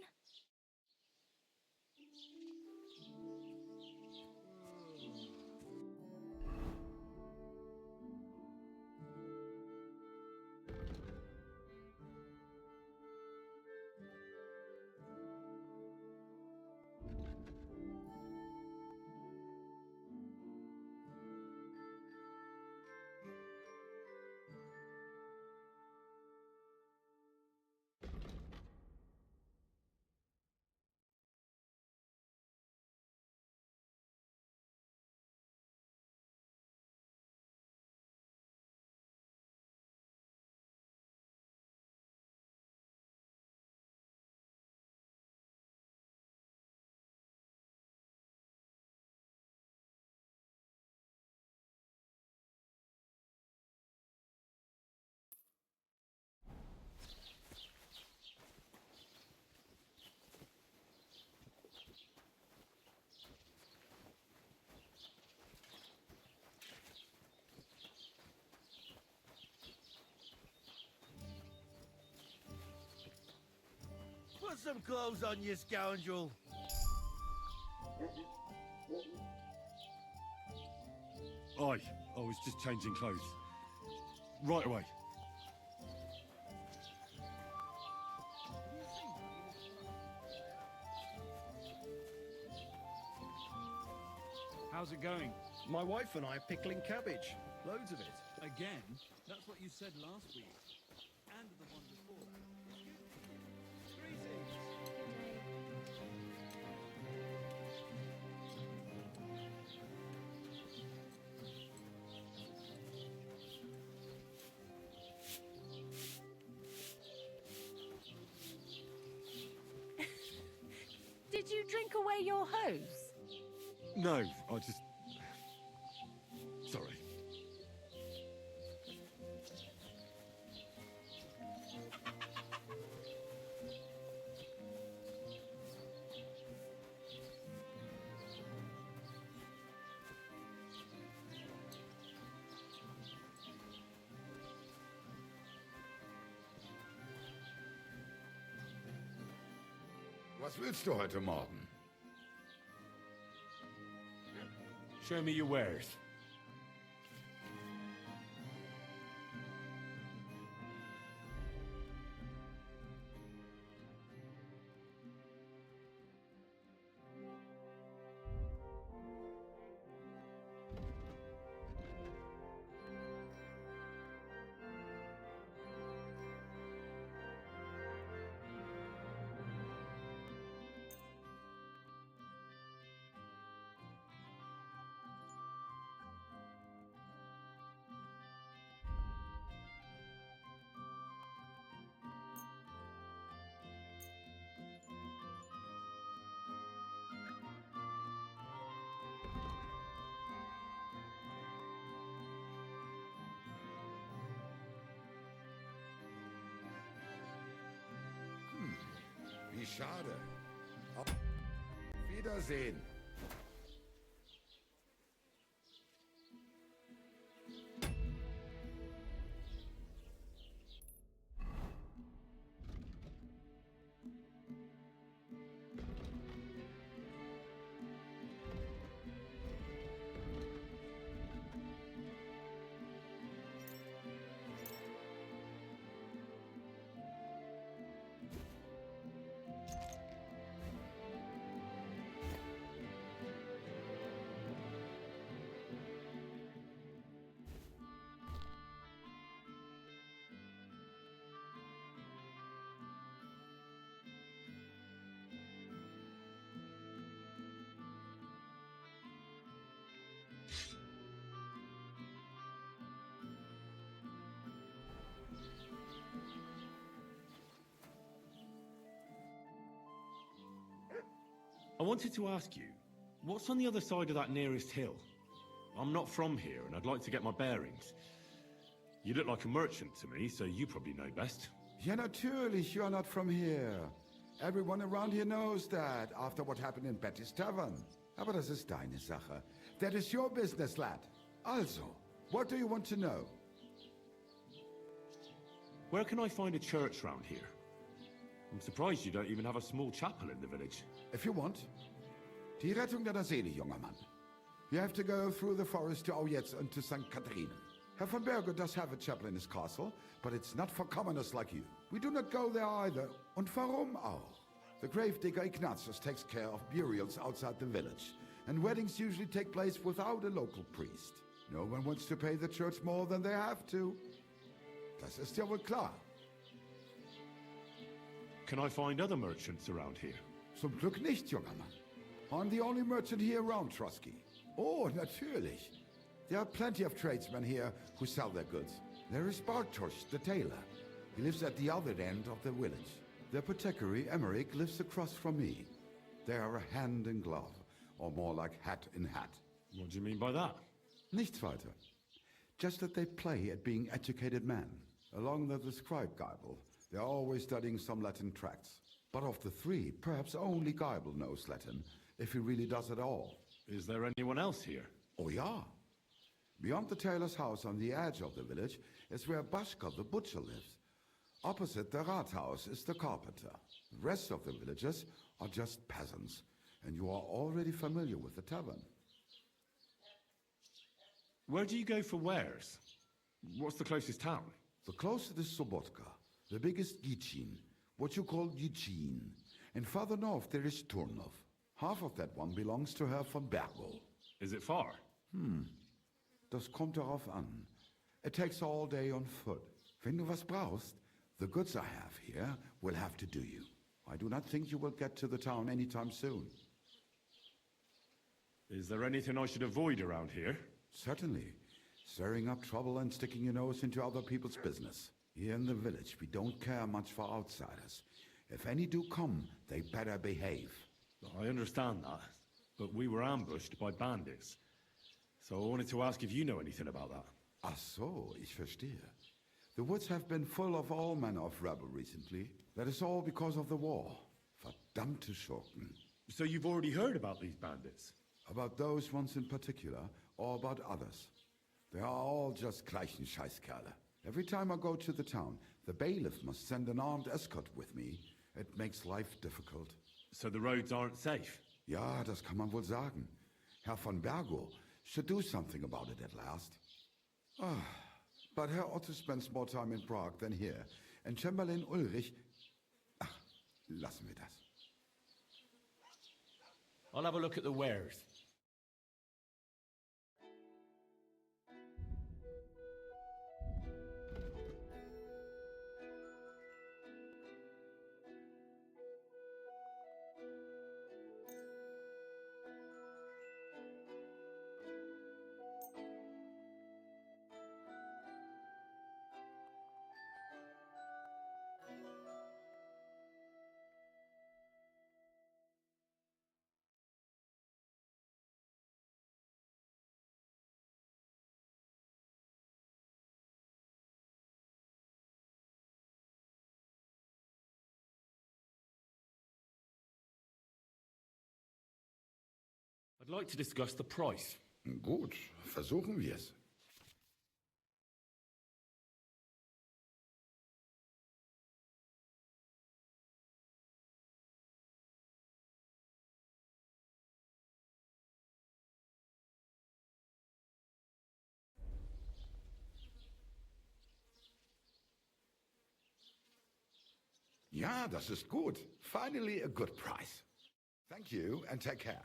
Put some clothes on, you scoundrel. Aye, I was just changing clothes. Right away. How's it going? My wife and I are pickling cabbage. Loads of it. Again? That's what you said last week. And the one before. Did you drink away your hose? No, I just... Sorry. Was willst du heute Morgen? Show me your wares. Wie schade. Auf Wiedersehen. I wanted to ask you, what's on the other side of that nearest hill? I'm not from here, and I'd like to get my bearings. You look like a merchant to me, so you probably know best. Ja, natürlich, you are not from here. Everyone around here knows that, after what happened in Betty's Tavern. Aber das ist deine Sache. That is your business, lad. Also, what do you want to know? Where can I find a church round here? I'm surprised you don't even have a small chapel in the village. If you want. Die Rettung deiner Seele, junger Mann. You have to go through the forest to Aujetz and to St. Catherine. Herr von Berger does have a chapel in his castle, but it's not for commoners like you. We do not go there either. Und warum auch? The gravedigger Ignatius takes care of burials outside the village, and weddings usually take place without a local priest. No one wants to pay the church more than they have to. Das ist ja wohl klar. Can I find other merchants around here? Zum Glück nicht, junger Mann. I'm the only merchant here around, Trotsky. Oh, natürlich. There are plenty of tradesmen here who sell their goods. There is Bartosz, the tailor. He lives at the other end of the village. The apothecary, Emmerich, lives across from me. They are hand in glove, or more like hat in hat. What do you mean by that? Nichts weiter. Just that they play at being educated men. Along with the scribe Geibel, they are always studying some Latin tracts. But of the three, perhaps only Geibel knows Latin, if he really does at all. Is there anyone else here? Oh, yeah. Beyond the tailor's house on the edge of the village is where Bashka the butcher lives. Opposite the Rathaus is the carpenter. The rest of the villagers are just peasants, and you are already familiar with the tavern. Where do you go for wares? What's the closest town? The closest is Sobotka, the biggest Gichin, what you call Gichin. And farther north there is Turnov. Half of that one belongs to Herr von Bergo. Is it far? Das kommt darauf an. It takes all day on foot. Wenn du was brauchst, the goods I have here will have to do you. I do not think you will get to the town anytime soon. Is there anything I should avoid around here? Certainly. Stirring up trouble and sticking your nose into other people's business. Here in the village, we don't care much for outsiders. If any do come, they better behave. I understand that, but we were ambushed by bandits. So I wanted to ask if you know anything about that. Ach so, ich verstehe. The woods have been full of all manner of rebel recently. That is all because of the war. Verdammte Schurken. So you've already heard about these bandits? About those ones in particular, or about others. They are all just gleichen Scheißkerle. Every time I go to the town, the bailiff must send an armed escort with me. It makes life difficult. So the roads aren't safe? Ja, das kann man wohl sagen. Herr von Bergo should do something about it at last. But Herr Otto spends more time in Prague than here. And Chamberlain Ulrich... lassen wir das. I'll have a look at the wares. I'd like to discuss the price. Gut, versuchen wir es. Ja, das ist gut. Finally a good price. Thank you and take care.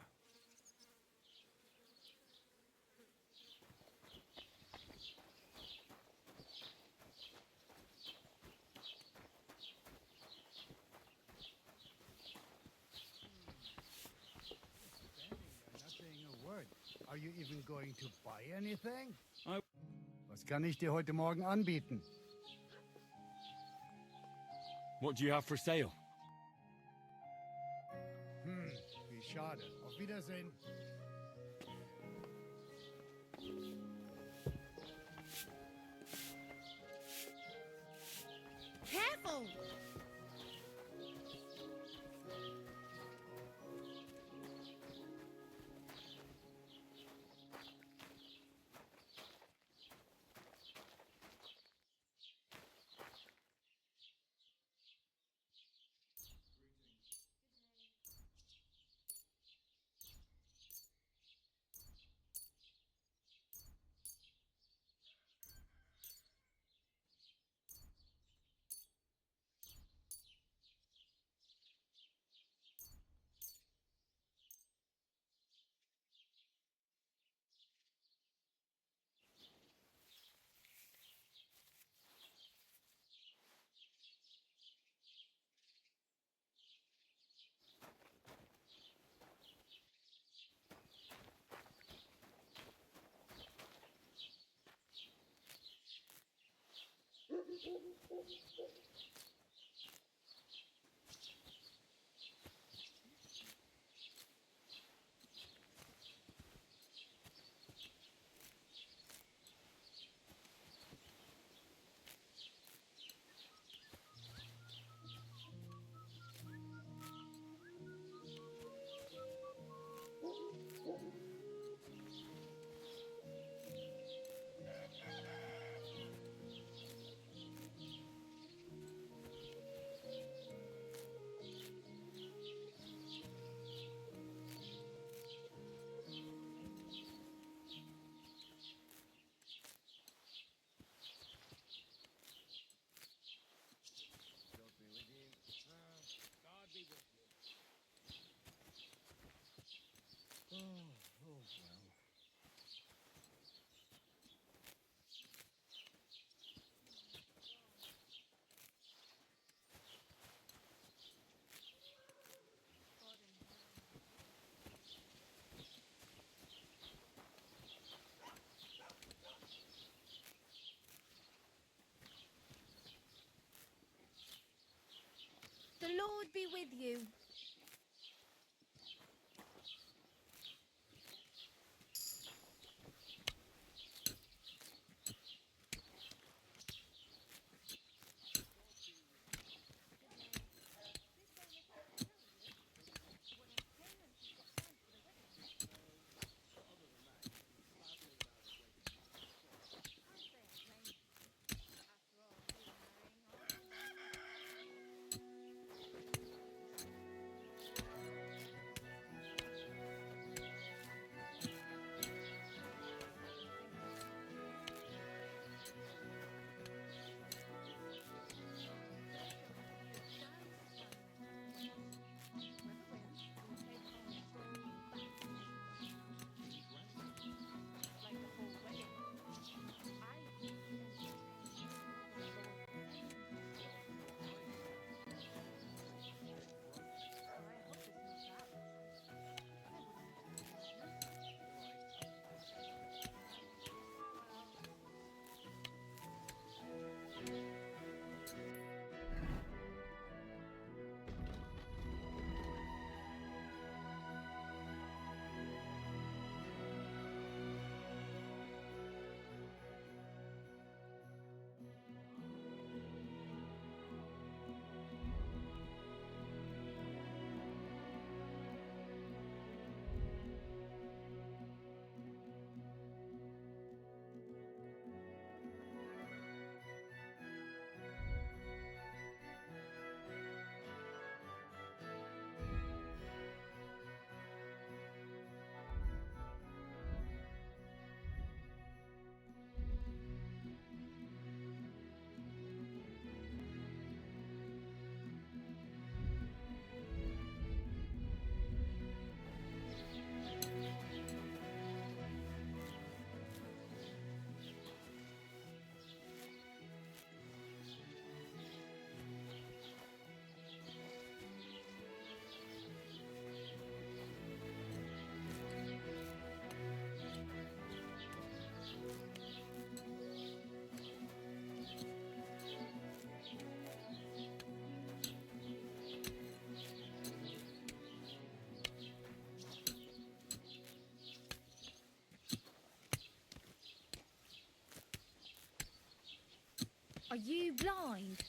Are you even going to buy anything? Was kann ich dir heute Morgen anbieten? What do you have for sale? Wie schade. Auf Wiedersehen. Careful! careful! The Lord be with you. Are you blind?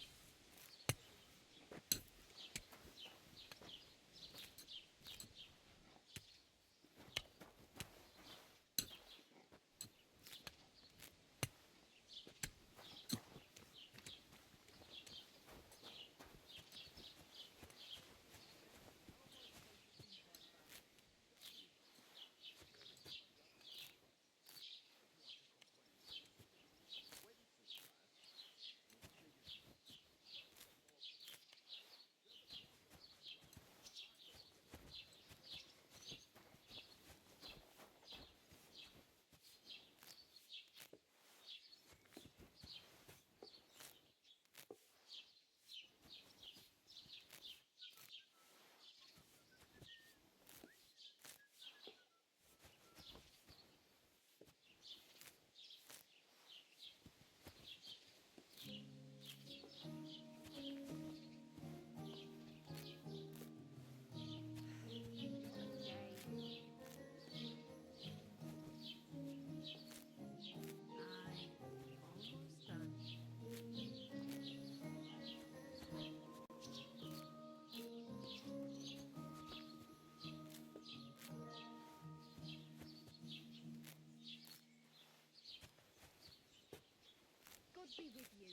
be with you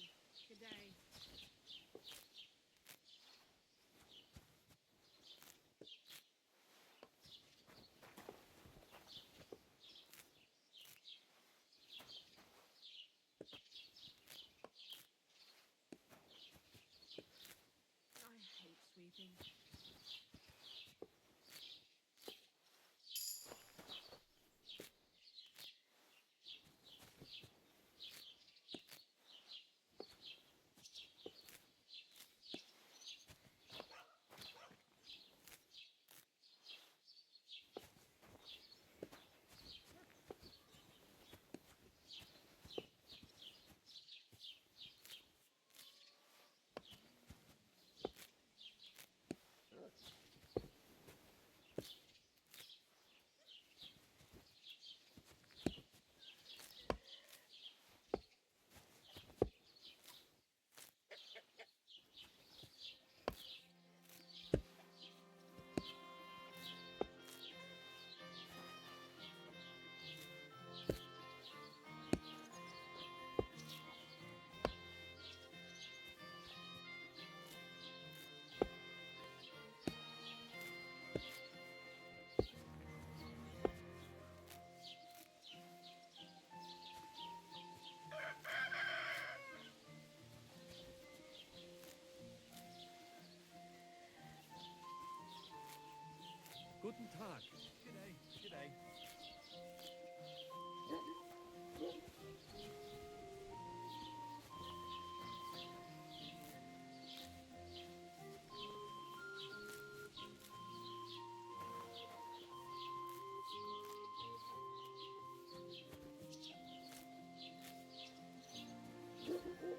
today. I hate sweeping. Guten Tag. G'day. G'day.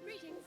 Greetings.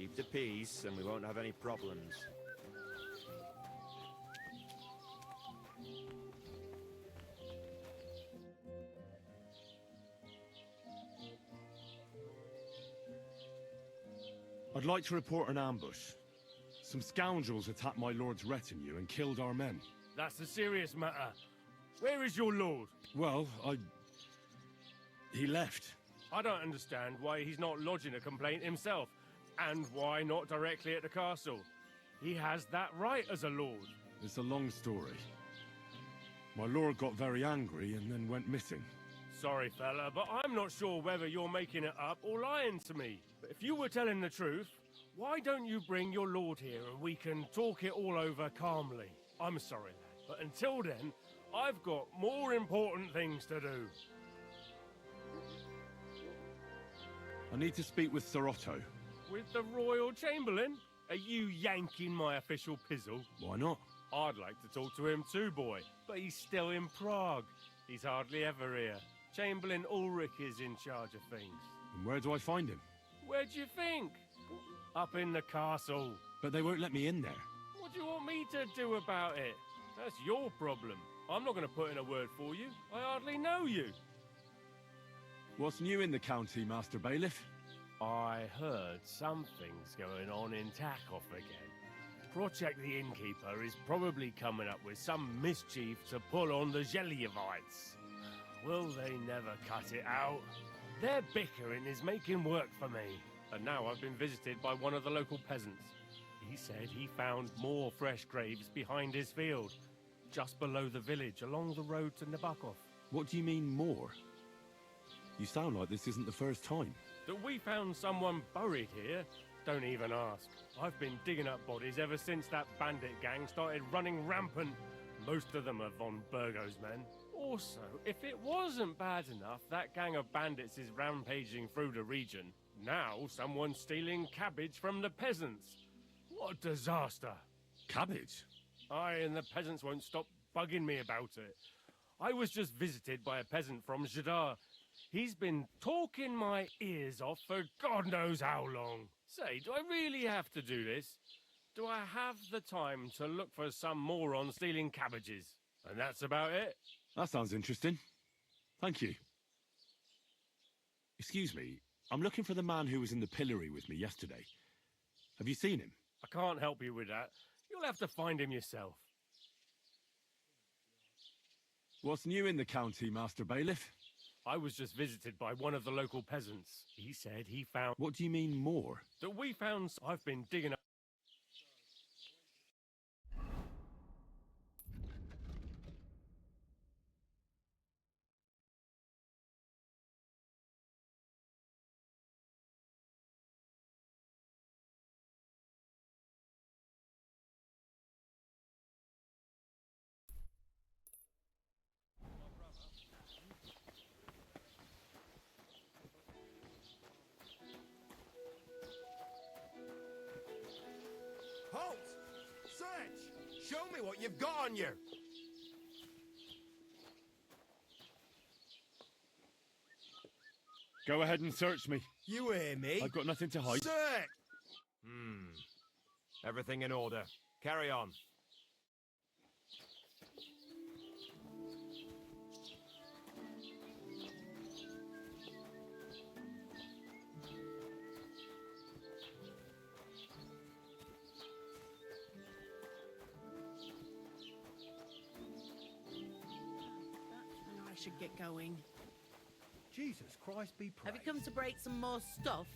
Keep the peace, and we won't have any problems. I'd like to report an ambush. Some scoundrels attacked my lord's retinue and killed our men. That's a serious matter. Where is your lord? Well, he left. I don't understand why he's not lodging a complaint himself, and why not directly at the castle. He has that right as a lord. It's a long story. My lord got very angry and then went missing. Sorry, fella, but I'm not sure whether you're making it up or lying to me. But if you were telling the truth, why don't you bring your lord here and we can talk it all over calmly? I'm sorry, lad, but until then, I've got more important things to do. I need to speak with Sir Otto. With the Royal Chamberlain? Are you yanking my official pizzle? Why not? I'd like to talk to him too, boy, but he's still in Prague. He's hardly ever here. Chamberlain Ulrich is in charge of things. And where do I find him? Where do you think? Up in the castle. But they won't let me in there. What do you want me to do about it? That's your problem. I'm not going to put in a word for you. I hardly know you. What's new in the county, Master Bailiff? I heard something's going on in Takov again. Project the Innkeeper is probably coming up with some mischief to pull on the Zhelyevites. Will they never cut it out? Their bickering is making work for me. And now I've been visited by one of the local peasants. He said he found more fresh graves behind his field, just below the village, along the road to Nabokov. What do you mean, more? You sound like this isn't the first time. That we found someone buried here? Don't even ask. I've been digging up bodies ever since that bandit gang started running rampant. Most of them are von Burgo's men. Also, if it wasn't bad enough that gang of bandits is rampaging through the region, now someone's stealing cabbage from the peasants. What a disaster. Cabbage? Aye, and the peasants won't stop bugging me about it. I was just visited by a peasant from Jadar. He's been talking my ears off for God knows how long. Say, do I really have to do this? Do I have the time to look for some moron stealing cabbages? And that's about it. That sounds interesting. Thank you. Excuse me, I'm looking for the man who was in the pillory with me yesterday. Have you seen him? I can't help you with that. You'll have to find him yourself. What's new in the county, Master Bailiff? I was just visited by one of the local peasants. He said he found... What do you mean, more? That we found... I've been digging up... Halt! Search! Show me what you've got on you! Go ahead and search me. You hear me? I've got nothing to hide. Search! Everything in order. Carry on. I should get going. Jesus Christ be praised. Have you come to break some more stuff?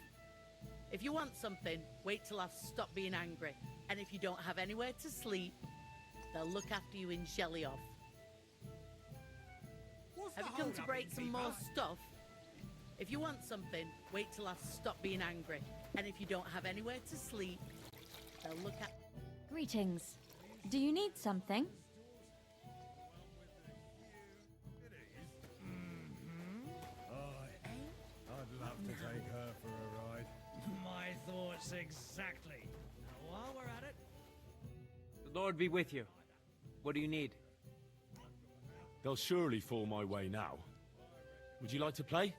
If you want something, wait till I've stopped being angry. And if you don't have anywhere to sleep, they'll look after you in Shellyoff. Have you come to break some more stuff? If you want something, wait till I've stopped being angry. And if you don't have anywhere to sleep, they'll look at... Greetings. Do you need something? I'd love to take her for a ride. My thoughts exactly. Now, while we're at it... The Lord be with you. What do you need? They'll surely fall my way now. Would you like to play?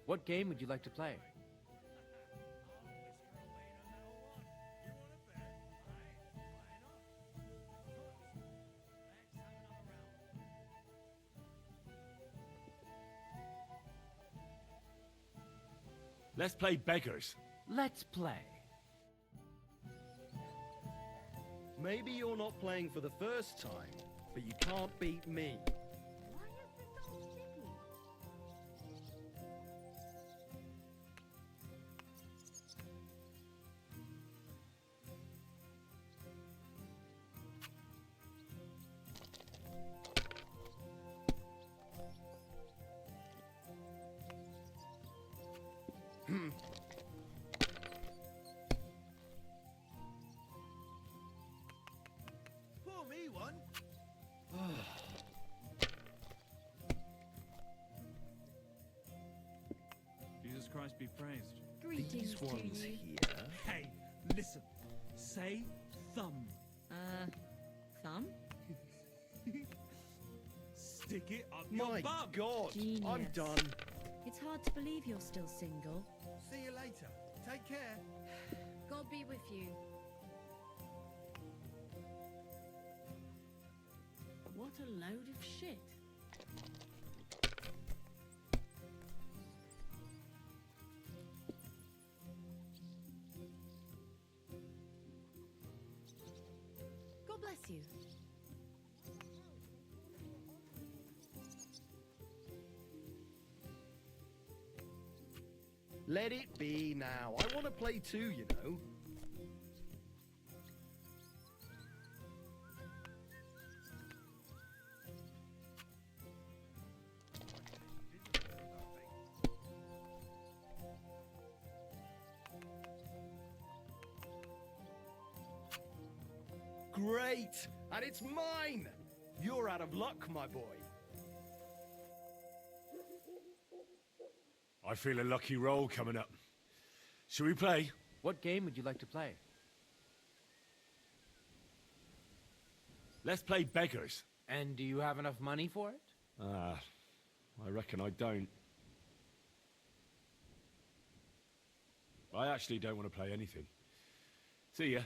What game would you like to play? Let's play beggars. Let's play. Maybe you're not playing for the first time, but you can't beat me. Pour me one. Jesus Christ be praised. These ones here. Hey, listen. Say thumb. Thumb? Stick it up My your bum. God, I'm Genius. done. It's hard to believe you're still single. See you later. Take care. God be with you. What a load of shit. God bless you. Let it be now. I want to play too, you know. Great! And it's mine! You're out of luck, my boy. I feel a lucky roll coming up. Shall we play? What game would you like to play? Let's play beggars. And do you have enough money for it? I reckon I don't. I actually don't want to play anything. See ya.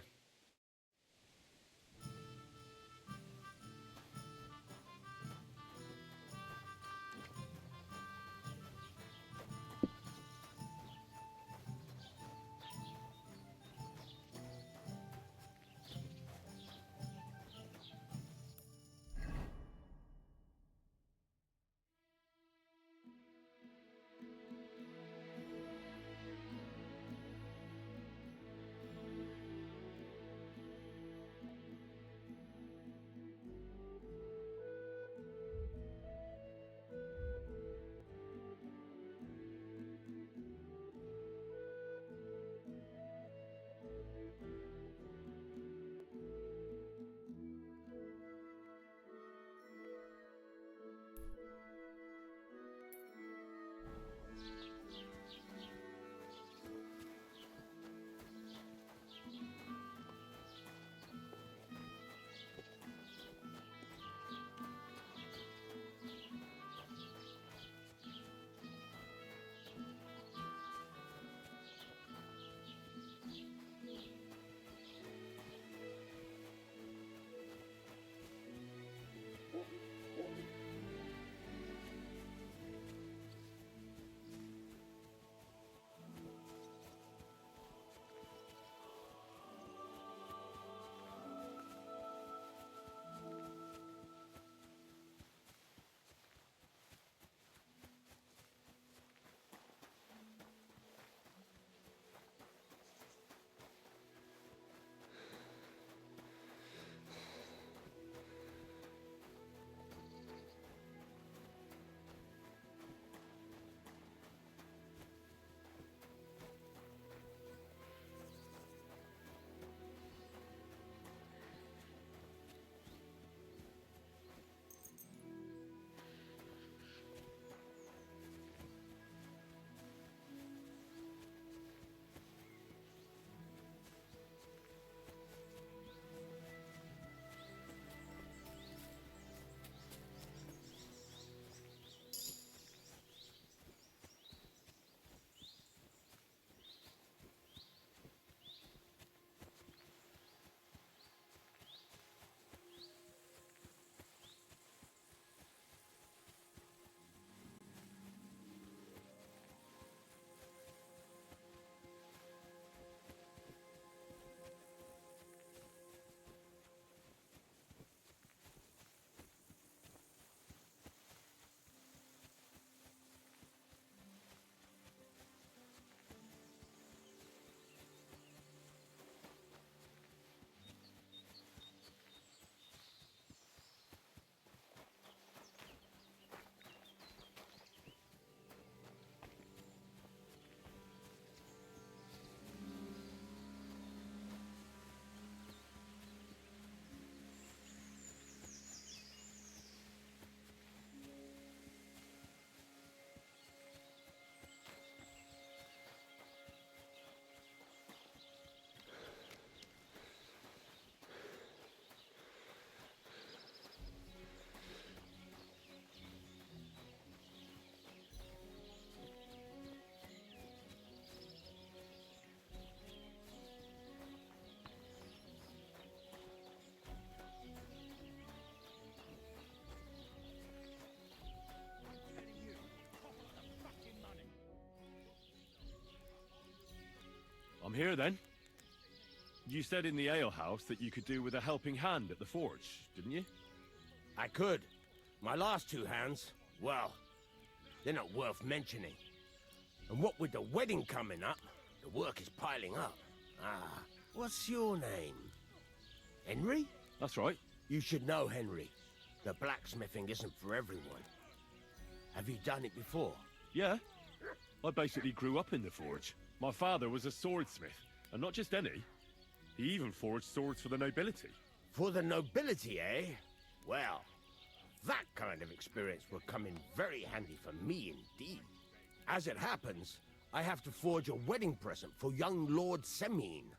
I'm here then. You said in the alehouse that you could do with a helping hand at the forge, didn't you? I could. My last two hands, well, they're not worth mentioning. And what with the wedding coming up, the work is piling up. Ah, what's your name? Henry? That's right. You should know, Henry. The blacksmithing isn't for everyone. Have you done it before? Yeah. I basically grew up in the forge. My father was a swordsmith, and not just any. He even forged swords for the nobility. For the nobility, eh? Well, that kind of experience will come in very handy for me indeed. As it happens, I have to forge a wedding present for young Lord Semine.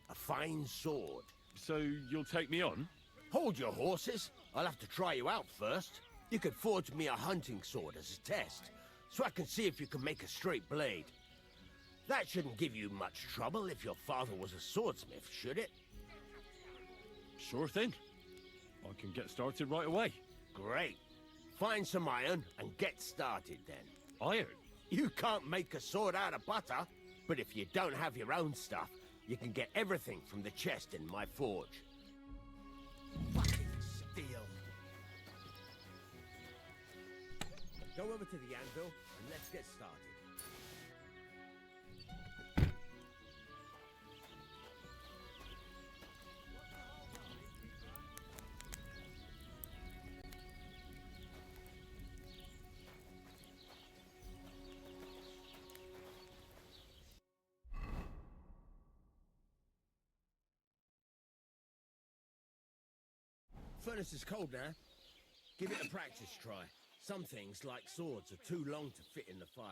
A fine sword. So you'll take me on? Hold your horses. I'll have to try you out first. You could forge me a hunting sword as a test, so I can see if you can make a straight blade. That shouldn't give you much trouble if your father was a swordsmith, should it? Sure thing. I can get started right away. Great. Find some iron and get started then. Iron? You can't make a sword out of butter, but if you don't have your own stuff, you can get everything from the chest in my forge. Fucking steel. Go over to the anvil and let's get started. Furnace is cold now. Give it a practice try. Some things, like swords, are too long to fit in the fire.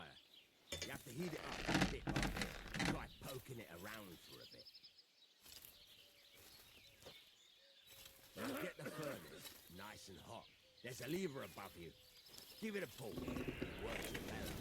You have to heat it up a bit by bit. Try poking it around for a bit. Now get the furnace nice and hot. There's a lever above you. Give it a pull. Works it better.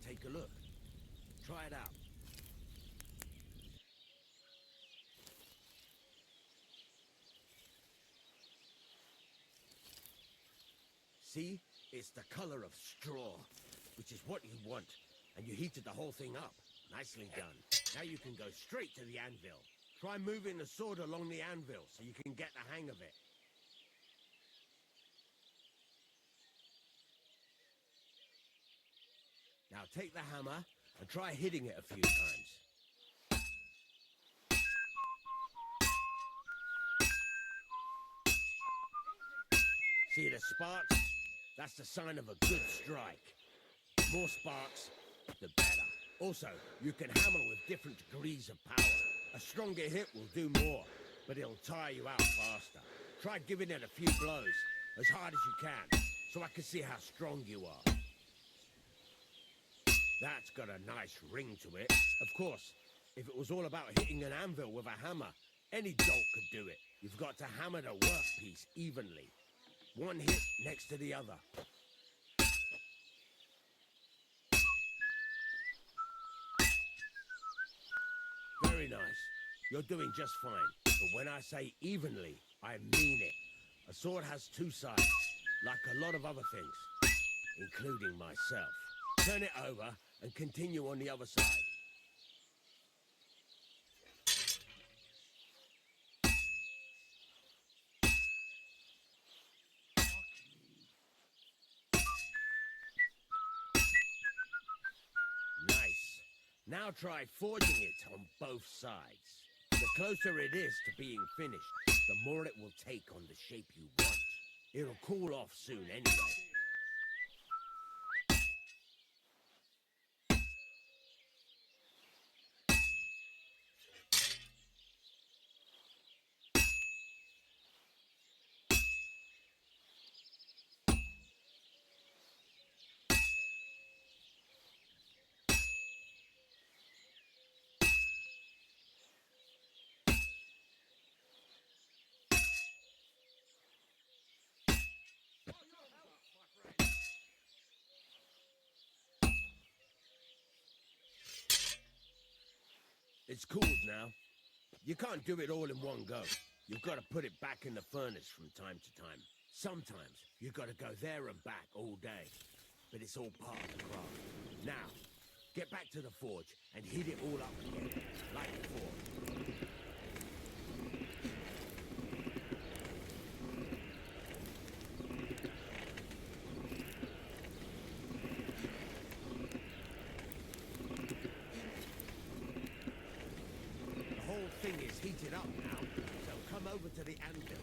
Take a look. Try it out. See? It's the color of straw, which is what you want. And you heated the whole thing up. Nicely done. Now you can go straight to the anvil. Try moving the sword along the anvil so you can get the hang of it. Now take the hammer and try hitting it a few times. See the sparks? That's the sign of a good strike. More sparks, the better. Also, you can hammer with different degrees of power. A stronger hit will do more, but it'll tire you out faster. Try giving it a few blows, as hard as you can, so I can see how strong you are. That's got a nice ring to it. Of course, if it was all about hitting an anvil with a hammer, any dolt could do it. You've got to hammer the workpiece evenly. One hit next to the other. Very nice. You're doing just fine. But when I say evenly, I mean it. A sword has two sides, like a lot of other things, including myself. Turn it over and continue on the other side. Nice. Now try forging it on both sides. The closer it is to being finished, the more it will take on the shape you want. It'll cool off soon anyway. It's cooled now. You can't do it all in one go. You've got to put it back in the furnace from time to time. Sometimes you've got to go there and back all day. But it's all part of the craft. Now, get back to the forge and heat it all up again, like before. The whole thing is heated up now, so come over to the anvil.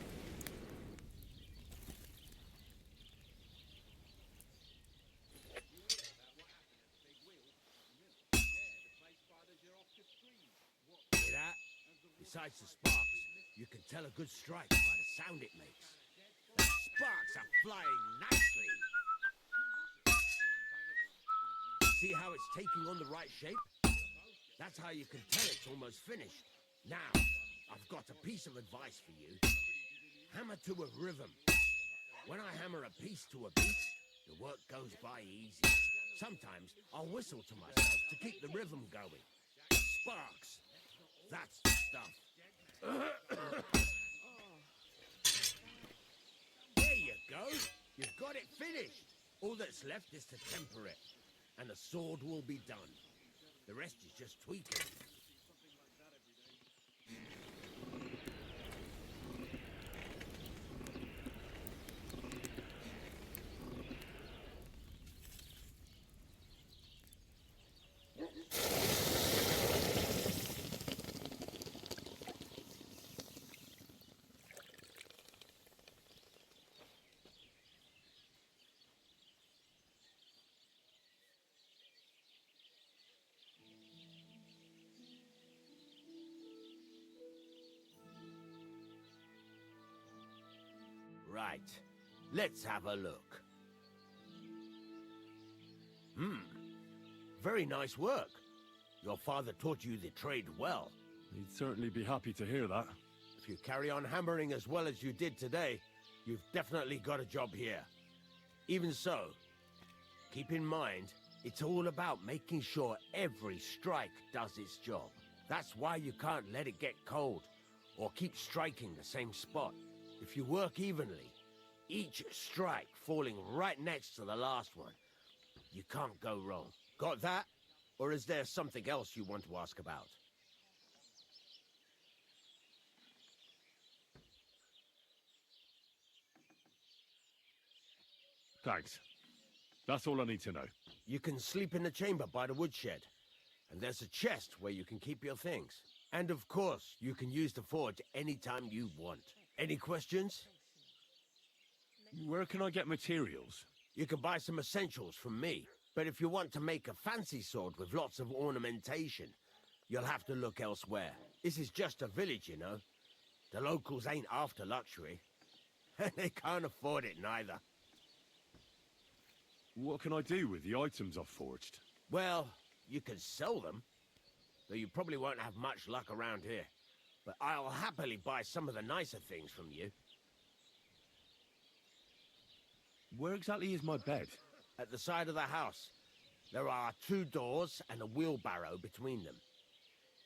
Hear that? Besides the sparks, you can tell a good strike by the sound it makes. The sparks are flying nicely. See how it's taking on the right shape? That's how you can tell it's almost finished. Now, I've got a piece of advice for you. Hammer to a rhythm. When I hammer a piece to a beat, the work goes by easy. Sometimes I'll whistle to myself to keep the rhythm going. Sparks. That's the stuff. There you go. You've got it finished. All that's left is to temper it. And the sword will be done. The rest is just tweaking. Right. Let's have a look. Very nice work. Your father taught you the trade well. He'd certainly be happy to hear that. If you carry on hammering as well as you did today, you've definitely got a job here. Even so, keep in mind, it's all about making sure every strike does its job. That's why you can't let it get cold, or keep striking the same spot. If you work evenly, each strike falling right next to the last one, you can't go wrong. Got that? Or is there something else you want to ask about? Thanks. That's all I need to know. You can sleep in the chamber by the woodshed. And there's a chest where you can keep your things. And of course, you can use the forge anytime you want. Any questions? Where can I get materials? You can buy some essentials from me. But if you want to make a fancy sword with lots of ornamentation, you'll have to look elsewhere. This is just a village, you know. The locals ain't after luxury. They can't afford it neither. What can I do with the items I've forged? Well, you can sell them, though you probably won't have much luck around here. But I'll happily buy some of the nicer things from you. Where exactly is my bed? At the side of the house. There are 2 doors and a wheelbarrow between them.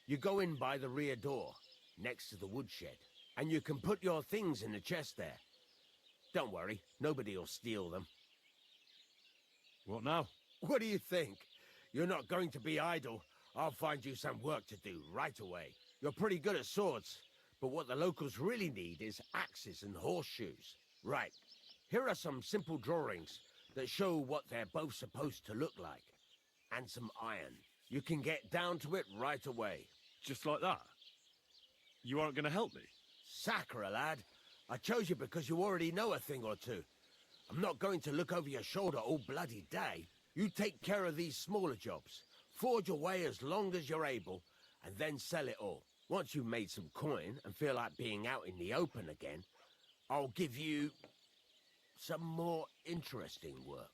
You go in by the rear door, next to the woodshed, and you can put your things in the chest there. Don't worry, nobody'll steal them. What now? What do you think? You're not going to be idle. I'll find you some work to do right away. You're pretty good at swords, but what the locals really need is axes and horseshoes. Right, here are some simple drawings that show what they're both supposed to look like. And some iron. You can get down to it right away. Just like that? You aren't going to help me? Sacre, lad. I chose you because you already know a thing or two. I'm not going to look over your shoulder all bloody day. You take care of these smaller jobs. Forge away as long as you're able, and then sell it all. Once you've made some coin and feel like being out in the open again, I'll give you some more interesting work.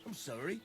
I'm sorry.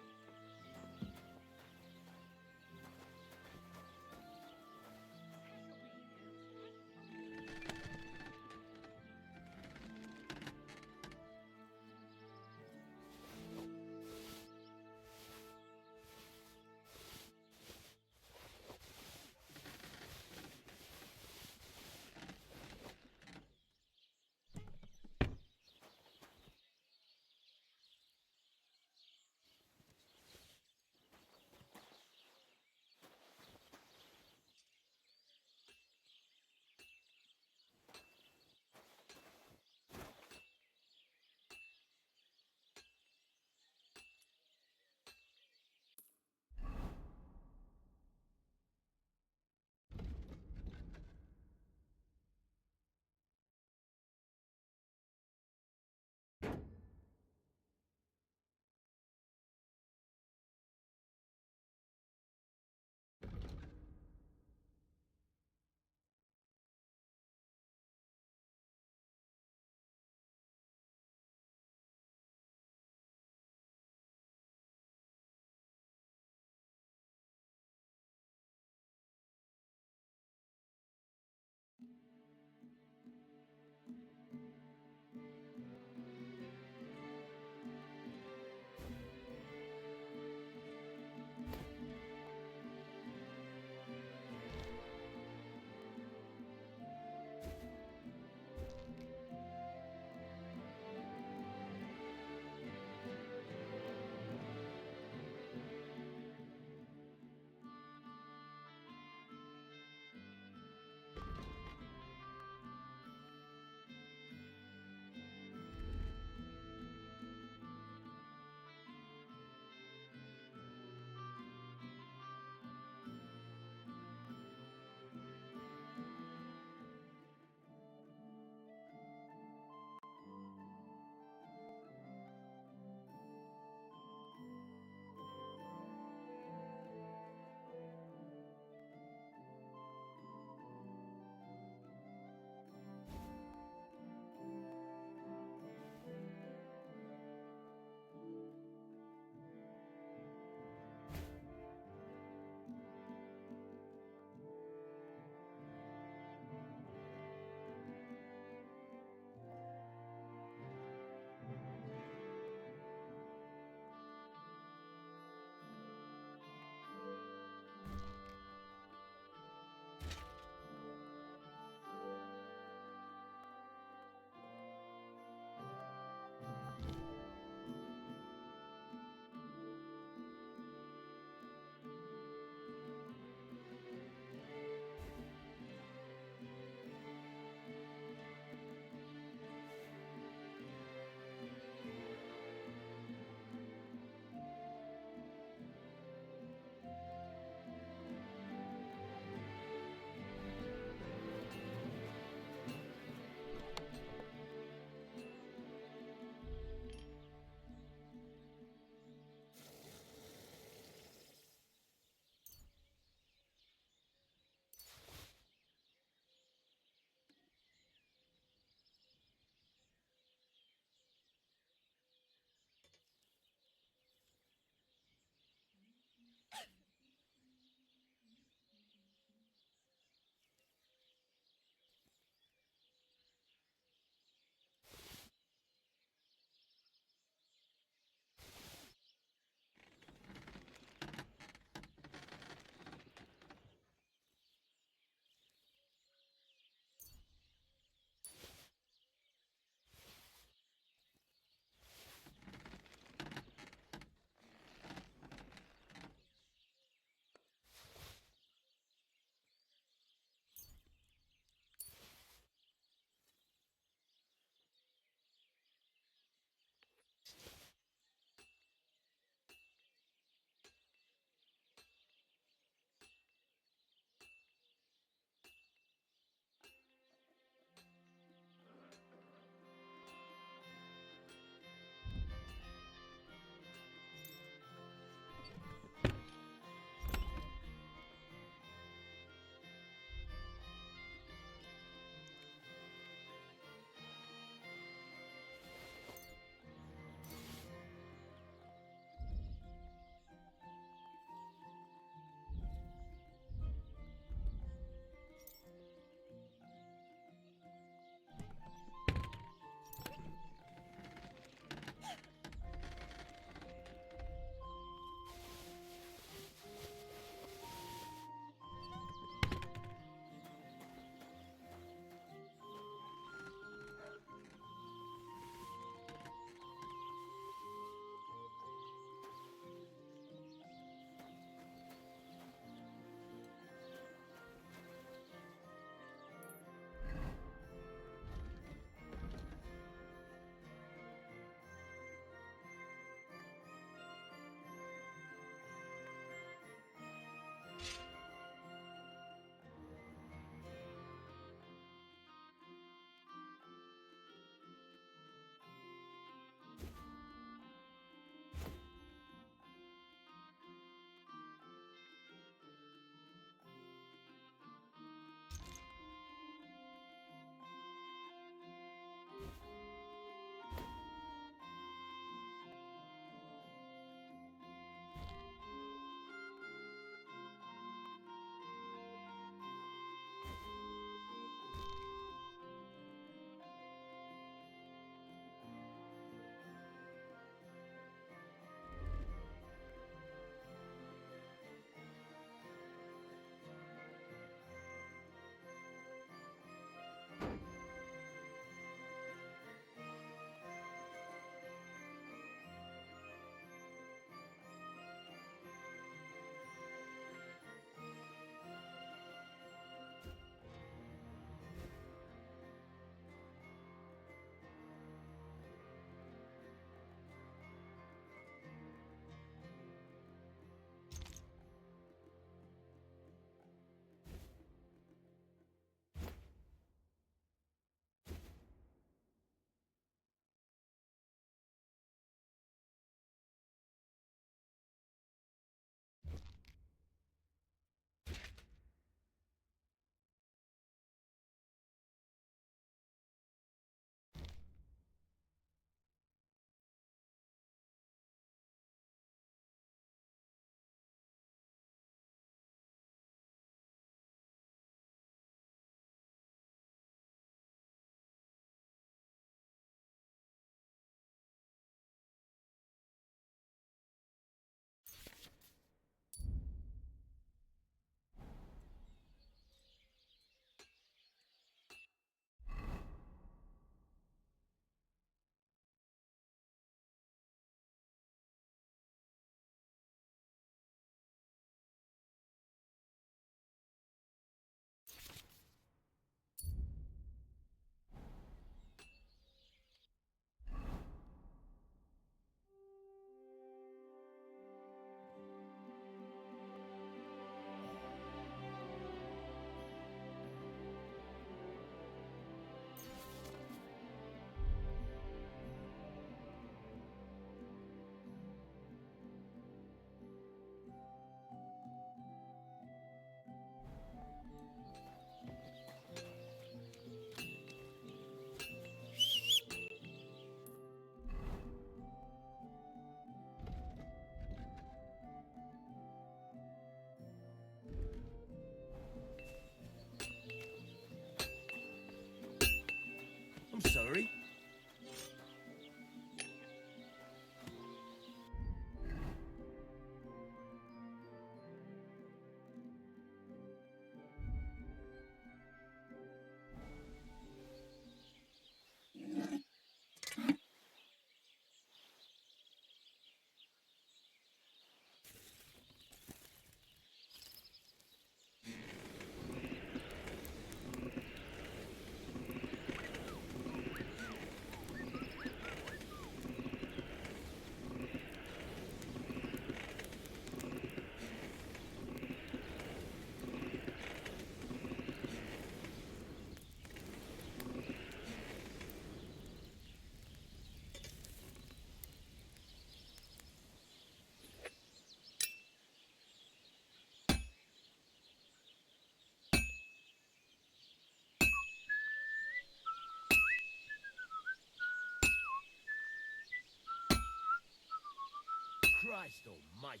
Christ almighty.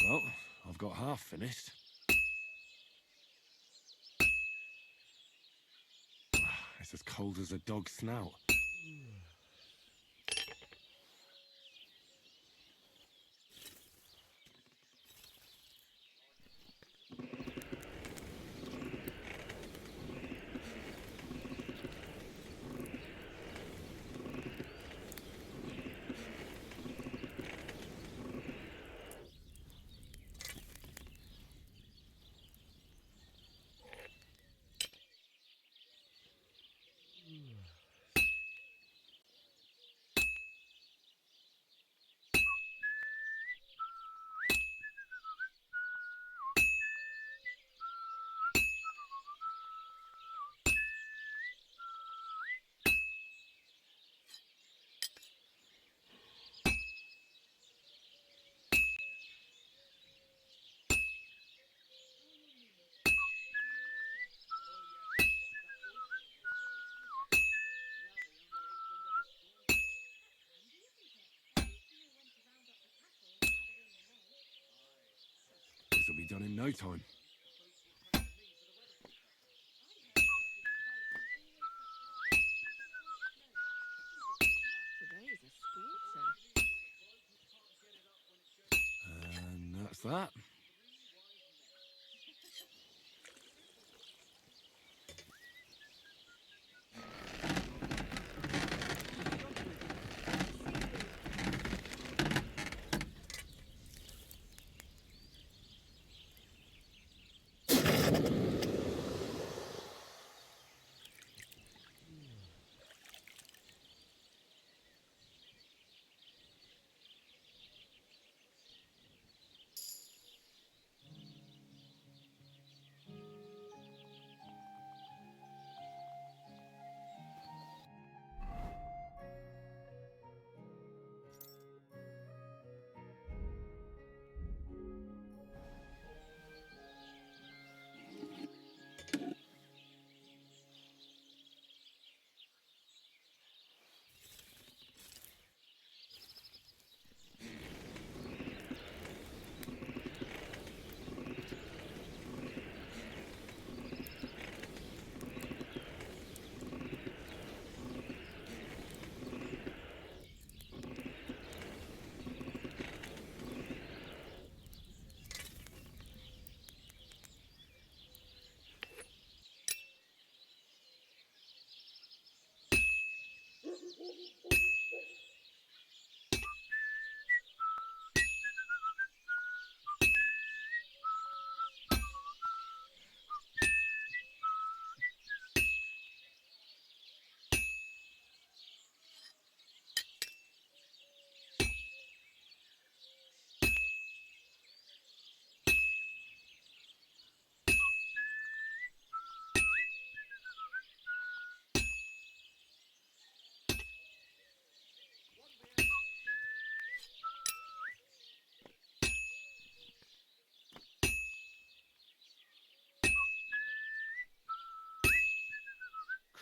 Well, I've got half finished. It's as cold as a dog's snout. This'll be done in no time. Today's a scorcher. And that's that.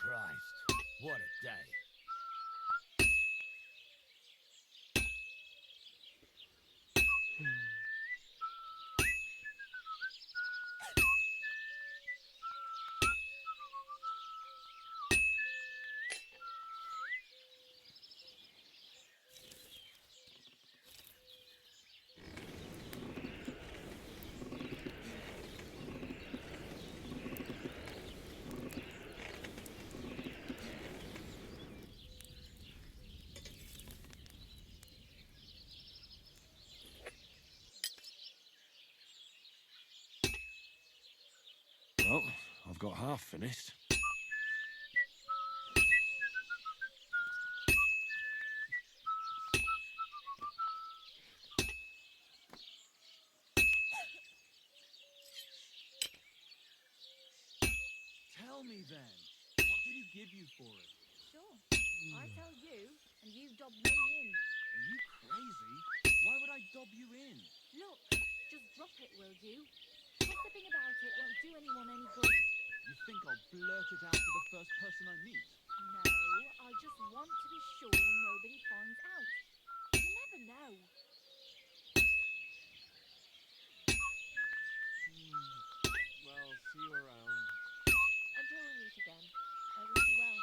Christ, what a day. got half finished. Tell me then, what did he give you for it? Sure. I tell you, and you dob me in. Are you crazy? Why would I dob you in? Look, just drop it, will you? Gossiping about it won't do anyone any good. You think I'll blurt it out to the first person I meet? No, I just want to be sure nobody finds out. You never know. Well, see you around. Until we meet again, I wish you well.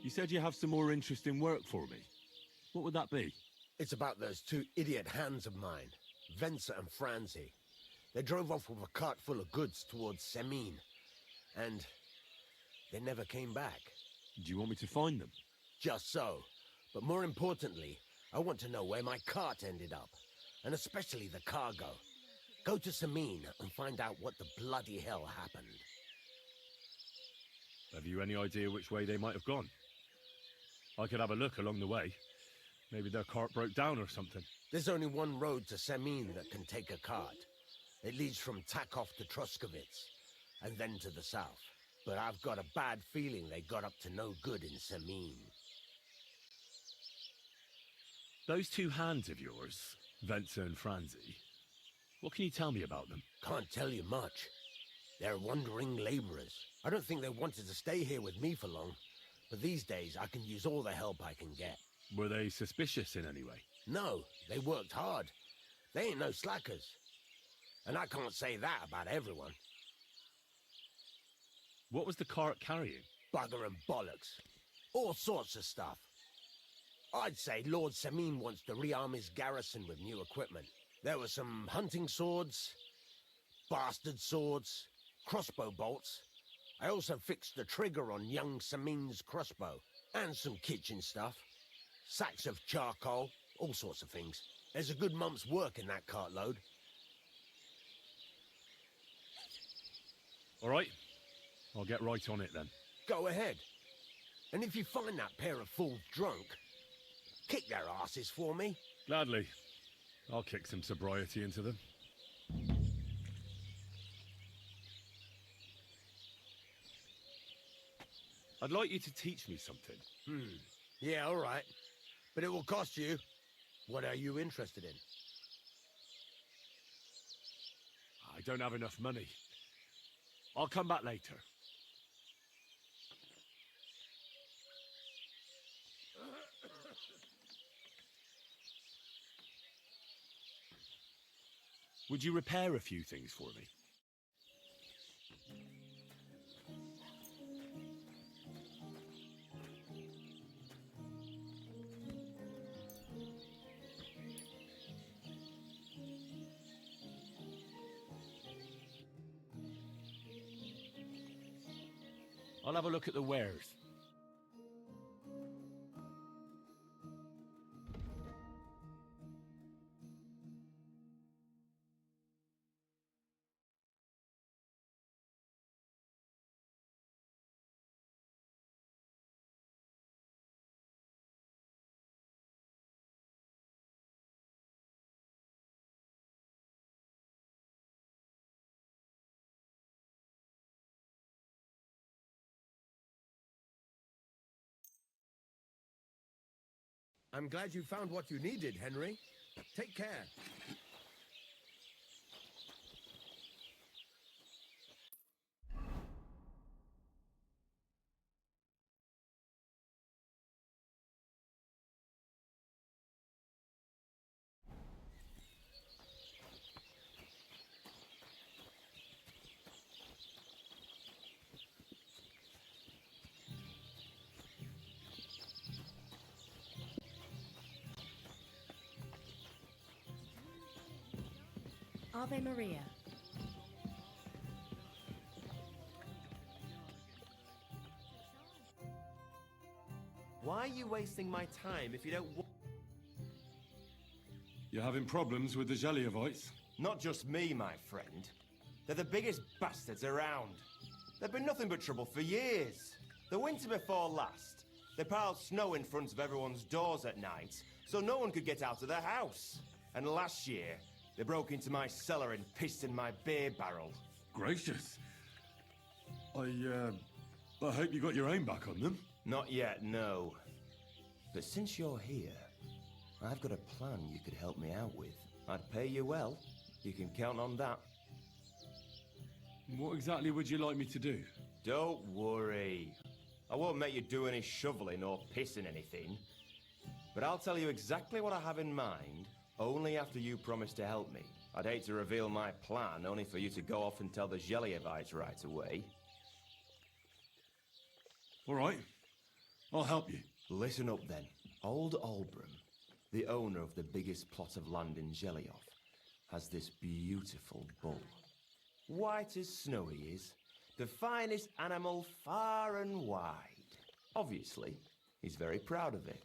You said you have some more interesting work for me. What would that be? It's about those two idiot hands of mine, Venser and Franzi. They drove off with a cart full of goods towards Semin, and they never came back. Do you want me to find them? Just so. But more importantly, I want to know where my cart ended up, and especially the cargo. Go to Semin and find out what the bloody hell happened. Have you any idea which way they might have gone? I could have a look along the way. Maybe their cart broke down or something. There's only one road to Semin that can take a cart. It leads from Takov to Troskovitz, and then to the south. But I've got a bad feeling they got up to no good in Semin. Those two hands of yours, Venser and Franzi, what can you tell me about them? Can't tell you much. They're wandering laborers. I don't think they wanted to stay here with me for long. But these days, I can use all the help I can get. Were they suspicious in any way? No, they worked hard. They ain't no slackers. And I can't say that about everyone. What was the cart carrying? Bugger and bollocks. All sorts of stuff. I'd say Lord Semin wants to rearm his garrison with new equipment. There were some hunting swords, bastard swords, crossbow bolts. I also fixed the trigger on young Semin's crossbow. And some kitchen stuff. Sacks of charcoal, all sorts of things. There's a good month's work in that cartload. All right. I'll get right on it then. Go ahead. And if you find that pair of fools drunk, kick their asses for me. Gladly. I'll kick some sobriety into them. I'd like you to teach me something. Yeah, all right. But it will cost you. What are you interested in? I don't have enough money. I'll come back later. Would you repair a few things for me? I'll have a look at the wares. I'm glad you found what you needed, Henry. Take care. Ave Maria. Why are you wasting my time if you don't want... You're having problems with the Jelievites? Not just me, my friend. They're the biggest bastards around. They've been nothing but trouble for years. The winter before last, they piled snow in front of everyone's doors at night, so no one could get out of their house. And last year, they broke into my cellar and pissed in my beer barrel. Gracious. I hope you got your aim back on them. Not yet, no. But since you're here, I've got a plan you could help me out with. I'd pay you well. You can count on that. What exactly would you like me to do? Don't worry. I won't make you do any shoveling or pissing anything. But I'll tell you exactly what I have in mind, only after you promise to help me. I'd hate to reveal my plan, only for you to go off and tell the Jelievites right away. All right. I'll help you. Listen up then. Old Albram, the owner of the biggest plot of land in Jelioff, has this beautiful bull. White as snow he is, the finest animal far and wide. Obviously, he's very proud of it.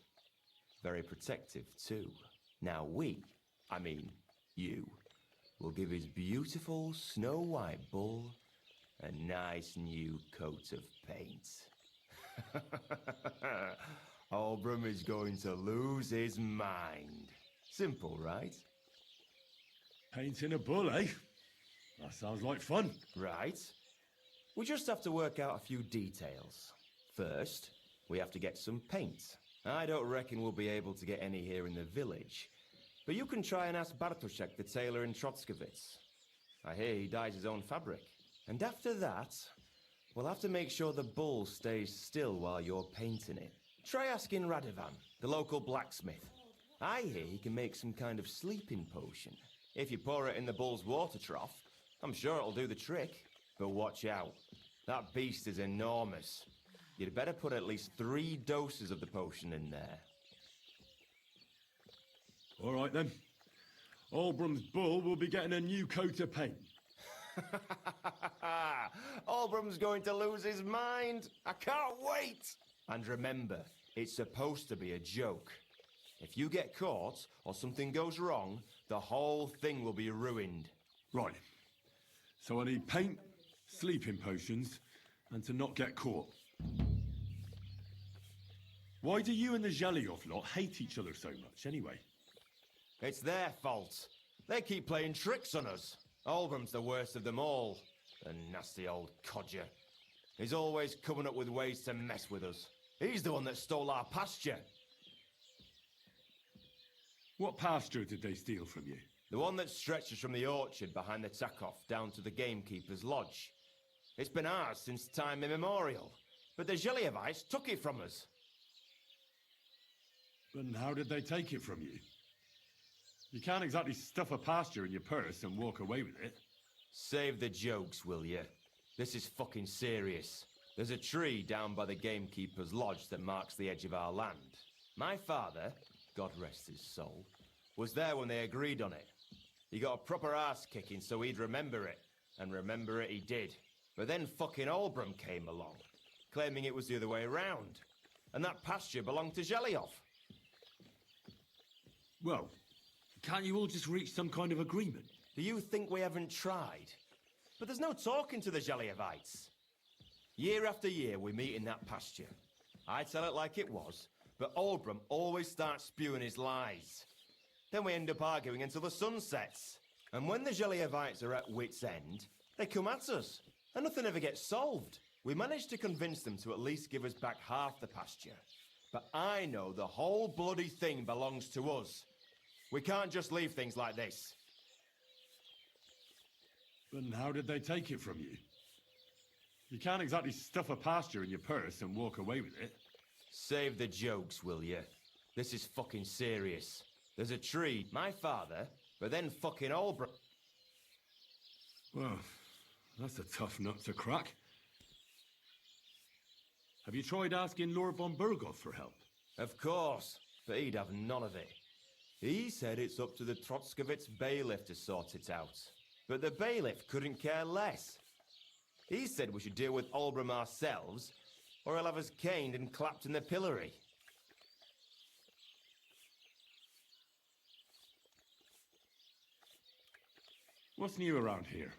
Very protective too. Now you, will give his beautiful snow-white bull a nice new coat of paint. Albram is going to lose his mind. Simple, right? Painting a bull, eh? That sounds like fun. Right. We just have to work out a few details. First, we have to get some paint. I don't reckon we'll be able to get any here in the village, but you can try and ask Bartoszek, the tailor in Trotskovitz. I hear he dyes his own fabric. And after that, we'll have to make sure the bull stays still while you're painting it. Try asking Radovan, the local blacksmith. I hear he can make some kind of sleeping potion. If you pour it in the bull's water trough, I'm sure it'll do the trick. But watch out. That beast is enormous. You'd better put at least 3 doses of the potion in there. All right then. Albram's bull will be getting a new coat of paint. Albram's going to lose his mind. I can't wait. And remember, it's supposed to be a joke. If you get caught or something goes wrong, the whole thing will be ruined. Right. So I need paint, sleeping potions, and to not get caught. Why do you and the Jelioff lot hate each other so much, anyway? It's their fault. They keep playing tricks on us. Albram's the worst of them all. The nasty old codger. He's always coming up with ways to mess with us. He's the one that stole our pasture. What pasture did they steal from you? The one that stretches from the orchard behind the Takov down to the gamekeeper's lodge. It's been ours since time immemorial, but the Jelievites took it from us. And how did they take it from you? You can't exactly stuff a pasture in your purse and walk away with it. Save the jokes, will you? This is fucking serious. There's a tree down by the gamekeeper's lodge that marks the edge of our land. My father, God rest his soul, was there when they agreed on it. He got a proper ass kicking so he'd remember it. And remember it he did. But then fucking Albram came along, claiming it was the other way around. And that pasture belonged to Jelioff. Well, can't you all just reach some kind of agreement? Do you think we haven't tried? But there's no talking to the Jelievites. Year after year we meet in that pasture. I tell it like it was, but Albram always starts spewing his lies. Then we end up arguing until the sun sets. And when the Jelievites are at wit's end, they come at us. And nothing ever gets solved. We managed to convince them to at least give us back half the pasture. But I know the whole bloody thing belongs to us. We can't just leave things like this. But how did they take it from you? You can't exactly stuff a pasture in your purse and walk away with it. Save the jokes, will you? This is fucking serious. There's a tree, my father, but then fucking old Well, that's a tough nut to crack. Have you tried asking Lord von Burgov for help? Of course, but he'd have none of it. He said it's up to the Trotskovitz bailiff to sort it out. But the bailiff couldn't care less. He said we should deal with Olbram ourselves, or he'll have us caned and clapped in the pillory. What's new around here?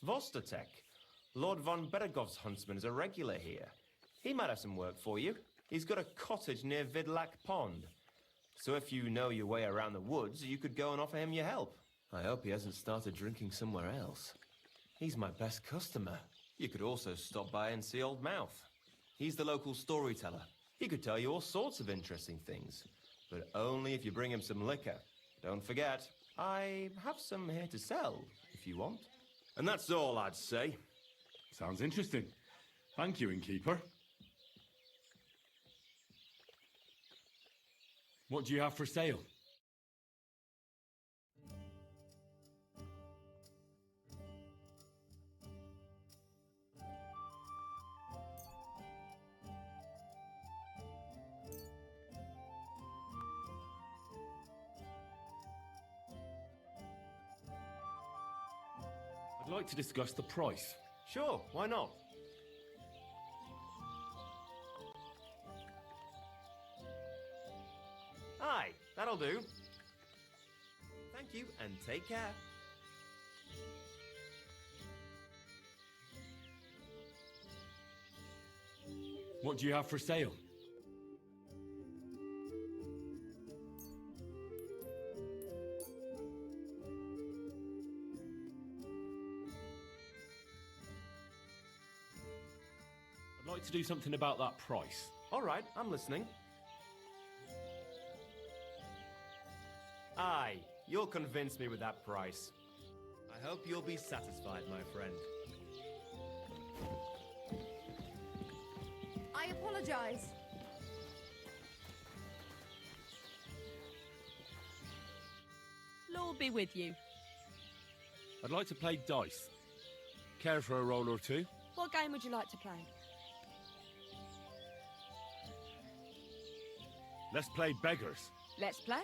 Vostotek. Lord von Beregov's huntsman is a regular here. He might have some work for you. He's got a cottage near Vidlak Pond. So if you know your way around the woods, you could go and offer him your help. I hope he hasn't started drinking somewhere else. He's my best customer. You could also stop by and see Old Mouth. He's the local storyteller. He could tell you all sorts of interesting things. But only if you bring him some liquor. Don't forget, I have some here to sell, if you want. And that's all I'd say. Sounds interesting. Thank you, innkeeper. What do you have for sale? I'd like to discuss the price. Sure, why not? Aye, that'll do. Thank you, and take care. What do you have for sale? I'd like to do something about that price. All right, I'm listening. Aye, you'll convince me with that price. I hope you'll be satisfied, my friend. I apologize. Lord be with you. I'd like to play dice. Care for a roll or two? What game would you like to play? Let's play beggars. Let's play.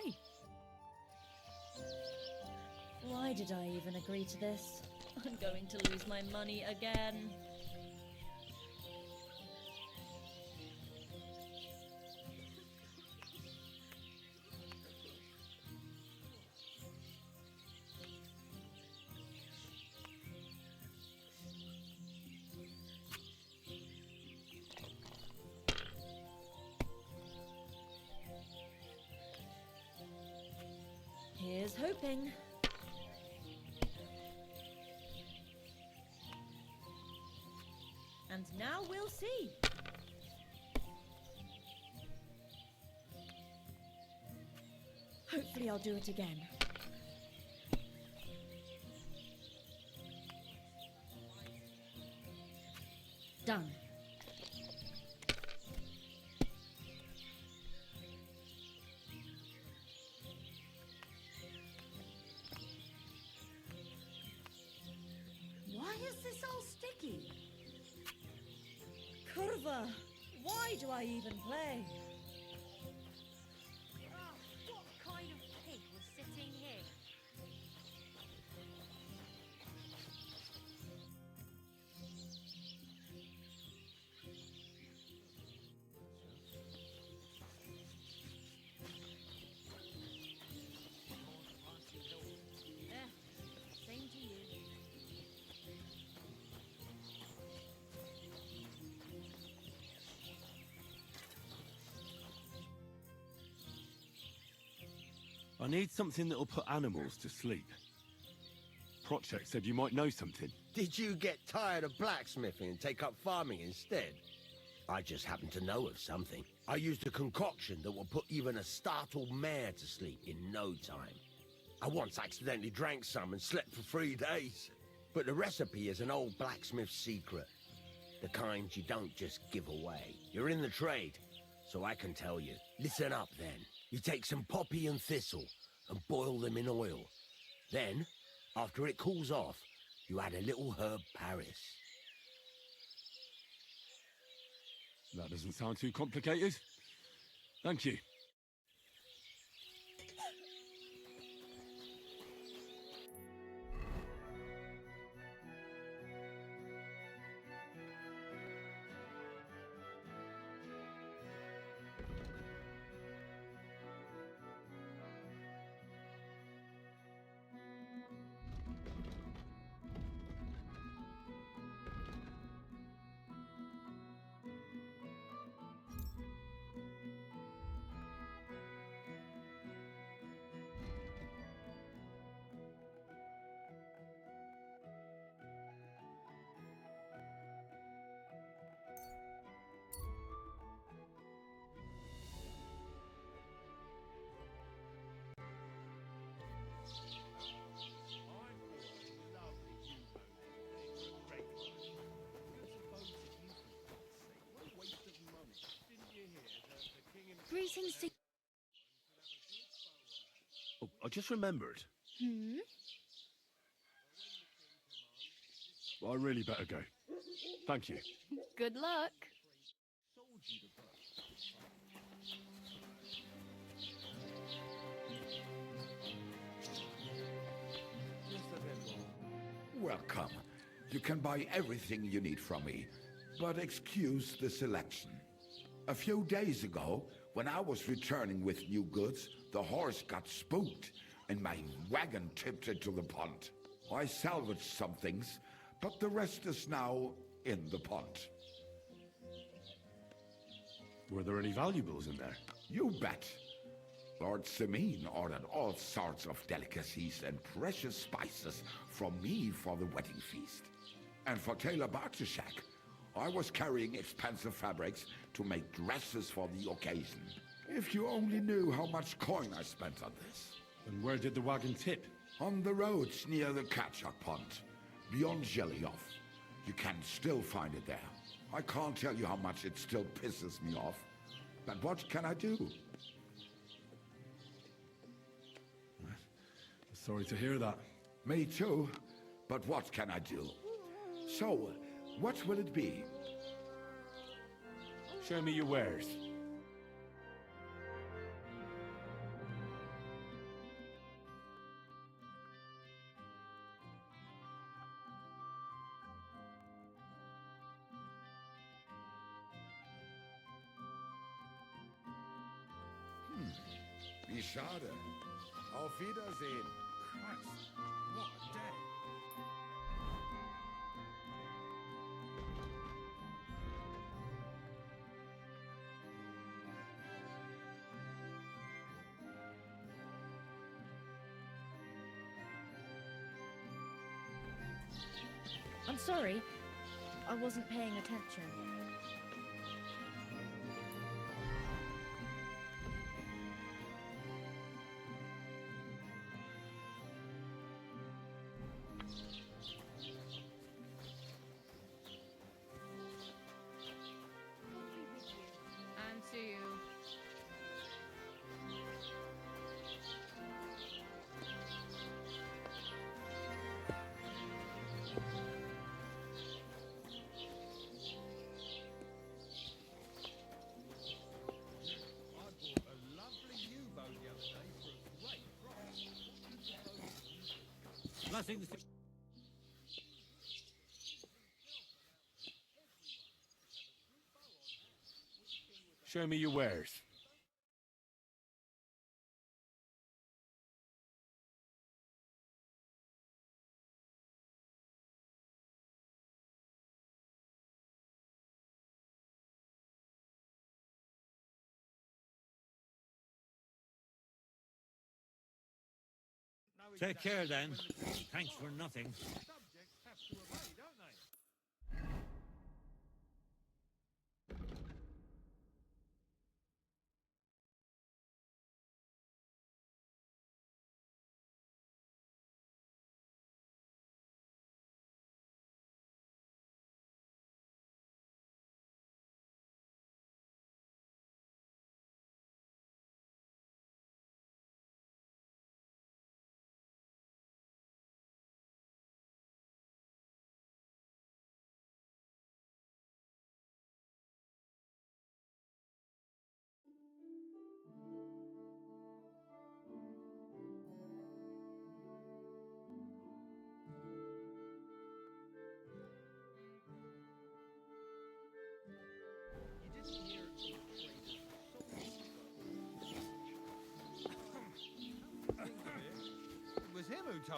Why did I even agree to this? I'm going to lose my money again. Here's hoping. And now we'll see. Hopefully I'll do it again. Done. Why is this all sticky? Kurva! Why do I even play? What kind of pig was sitting here? Same to you. I need something that'll put animals to sleep. Prochek said you might know something. Did you get tired of blacksmithing and take up farming instead? I just happen to know of something. I used a concoction that will put even a startled mare to sleep in no time. I once accidentally drank some and slept for 3 days. But the recipe is an old blacksmith's secret. The kind you don't just give away. You're in the trade, so I can tell you. Listen up then. You take some poppy and thistle and boil them in oil. Then, after it cools off, you add a little herb Paris. That doesn't sound too complicated. Thank you. Greetings to... Oh, I just remembered. Hmm? I really better go. Thank you. Good luck. Welcome. You can buy everything you need from me, but excuse the selection. A few days ago, when I was returning with new goods, the horse got spooked and my wagon tipped into the pond. I salvaged some things, but the rest is now in the pond. Were there any valuables in there? You bet. Lord Simeon ordered all sorts of delicacies and precious spices from me for the wedding feast. And for Taylor Bartushak, I was carrying expensive fabrics to make dresses for the occasion. If you only knew how much coin I spent on this. And where did the wagon tip? On the roads near the Katchak Pond, beyond Jellyov. You can still find it there. I can't tell you how much it still pisses me off. But what can I do? Sorry to hear that. Me too. But what can I do? So, what will it be? Show me your wares. Wie schade. Auf Wiedersehen. Christ, what a day. I'm sorry. I wasn't paying attention. And to you. Blessings. Show me your wares. Take care then. Thanks for nothing. Subjects have to obey, don't they?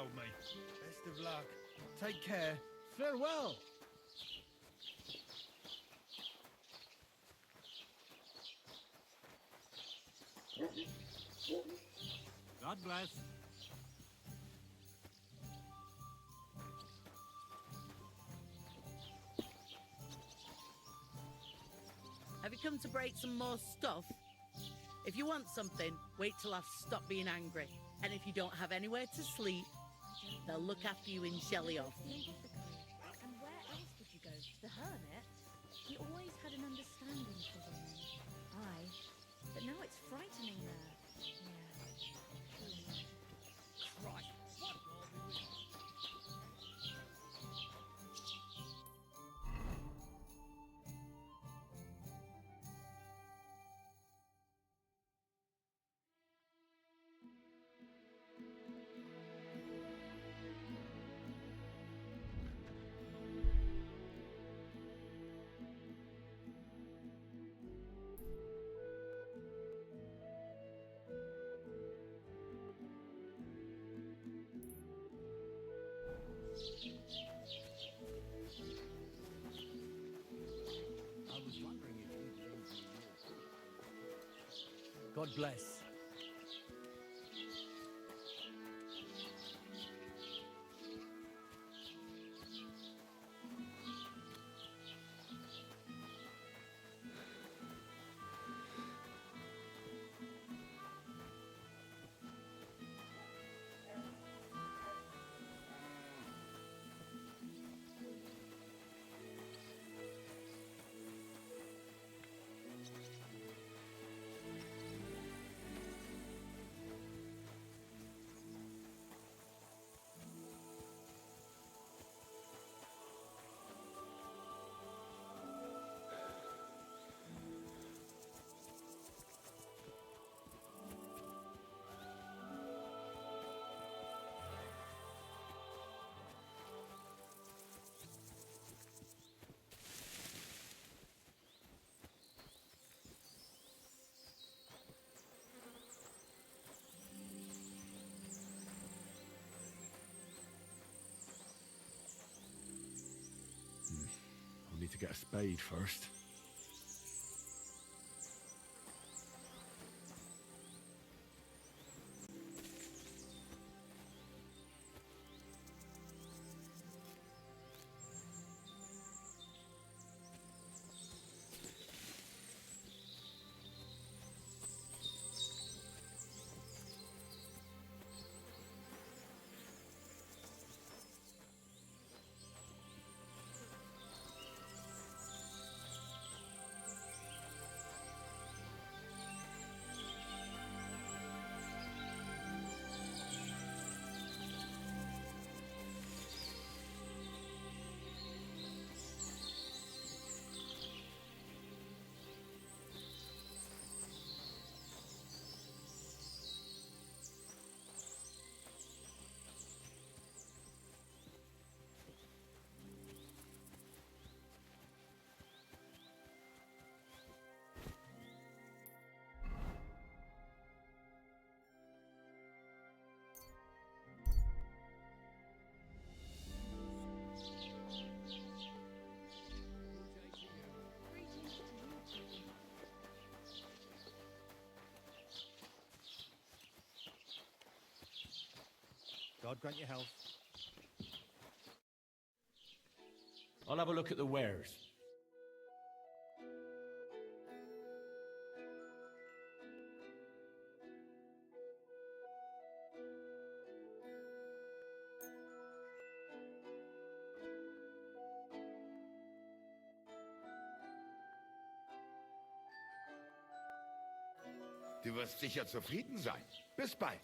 told me. Best of luck. Take care. Farewell. God bless. Have you come to break some more stuff? If you want something, wait till I've stopped being angry. And if you don't have anywhere to sleep, they'll look after you in Shelly-off. And where else would you go? To the hermit? He always had an understanding for women. Aye. But now it's frightening there. Yeah. Christ. I was wondering if you'd lend me your... God bless. I'll need to get a spade first. God grant you health. I'll have a look at the wares. Du wirst sicher zufrieden sein. Bis bald.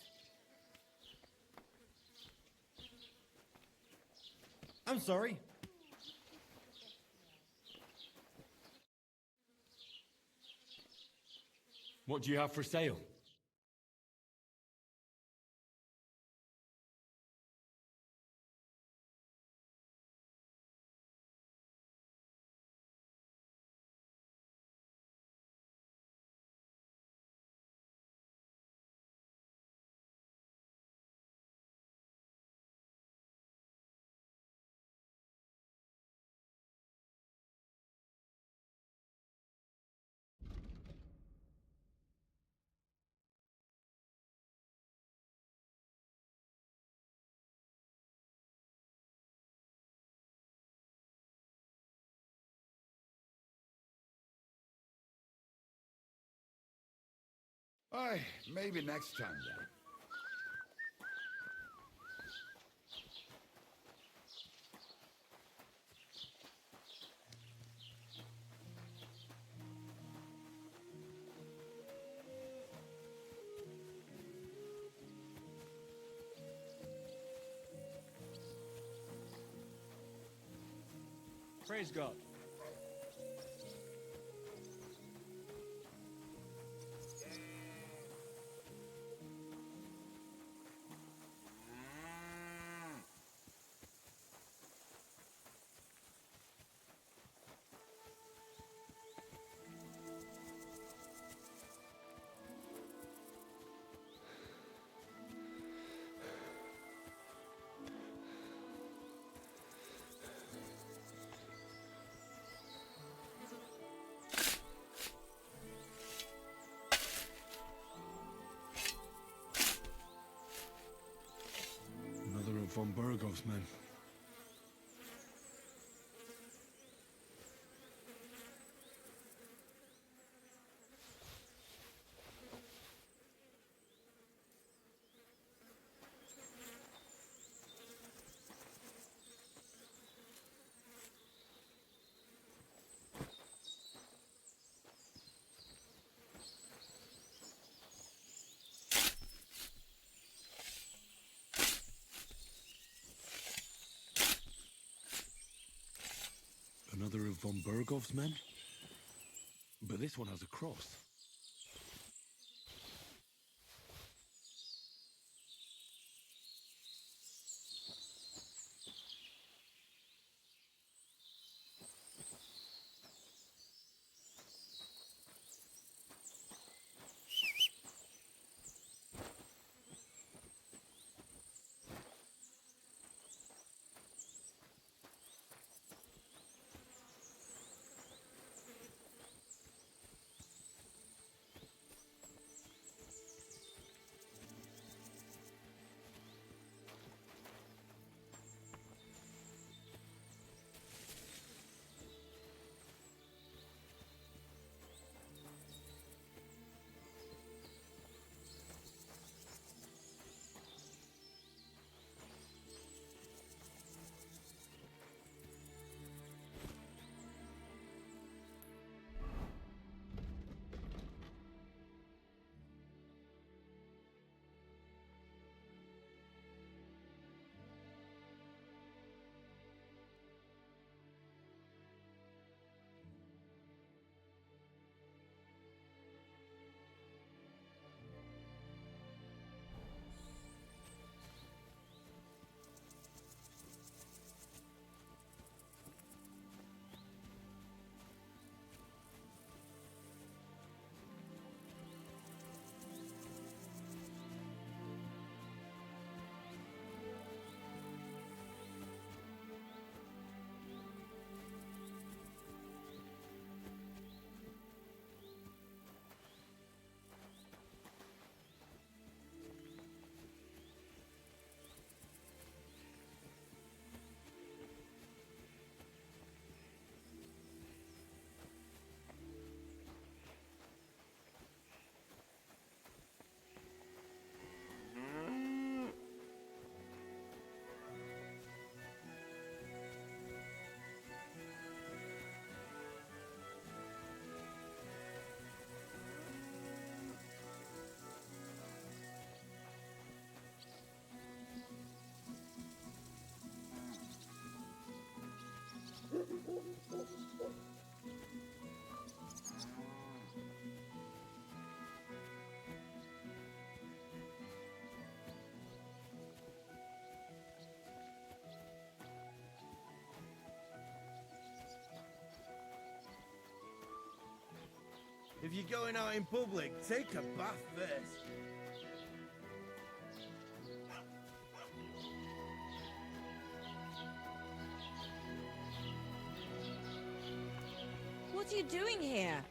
I'm sorry. What do you have for sale? Aye, maybe next time then. Praise God. Another of von Bergov's men. Another of von Bergov's men? But this one has a cross. If you're going out in public, take a bath first. What are you doing here?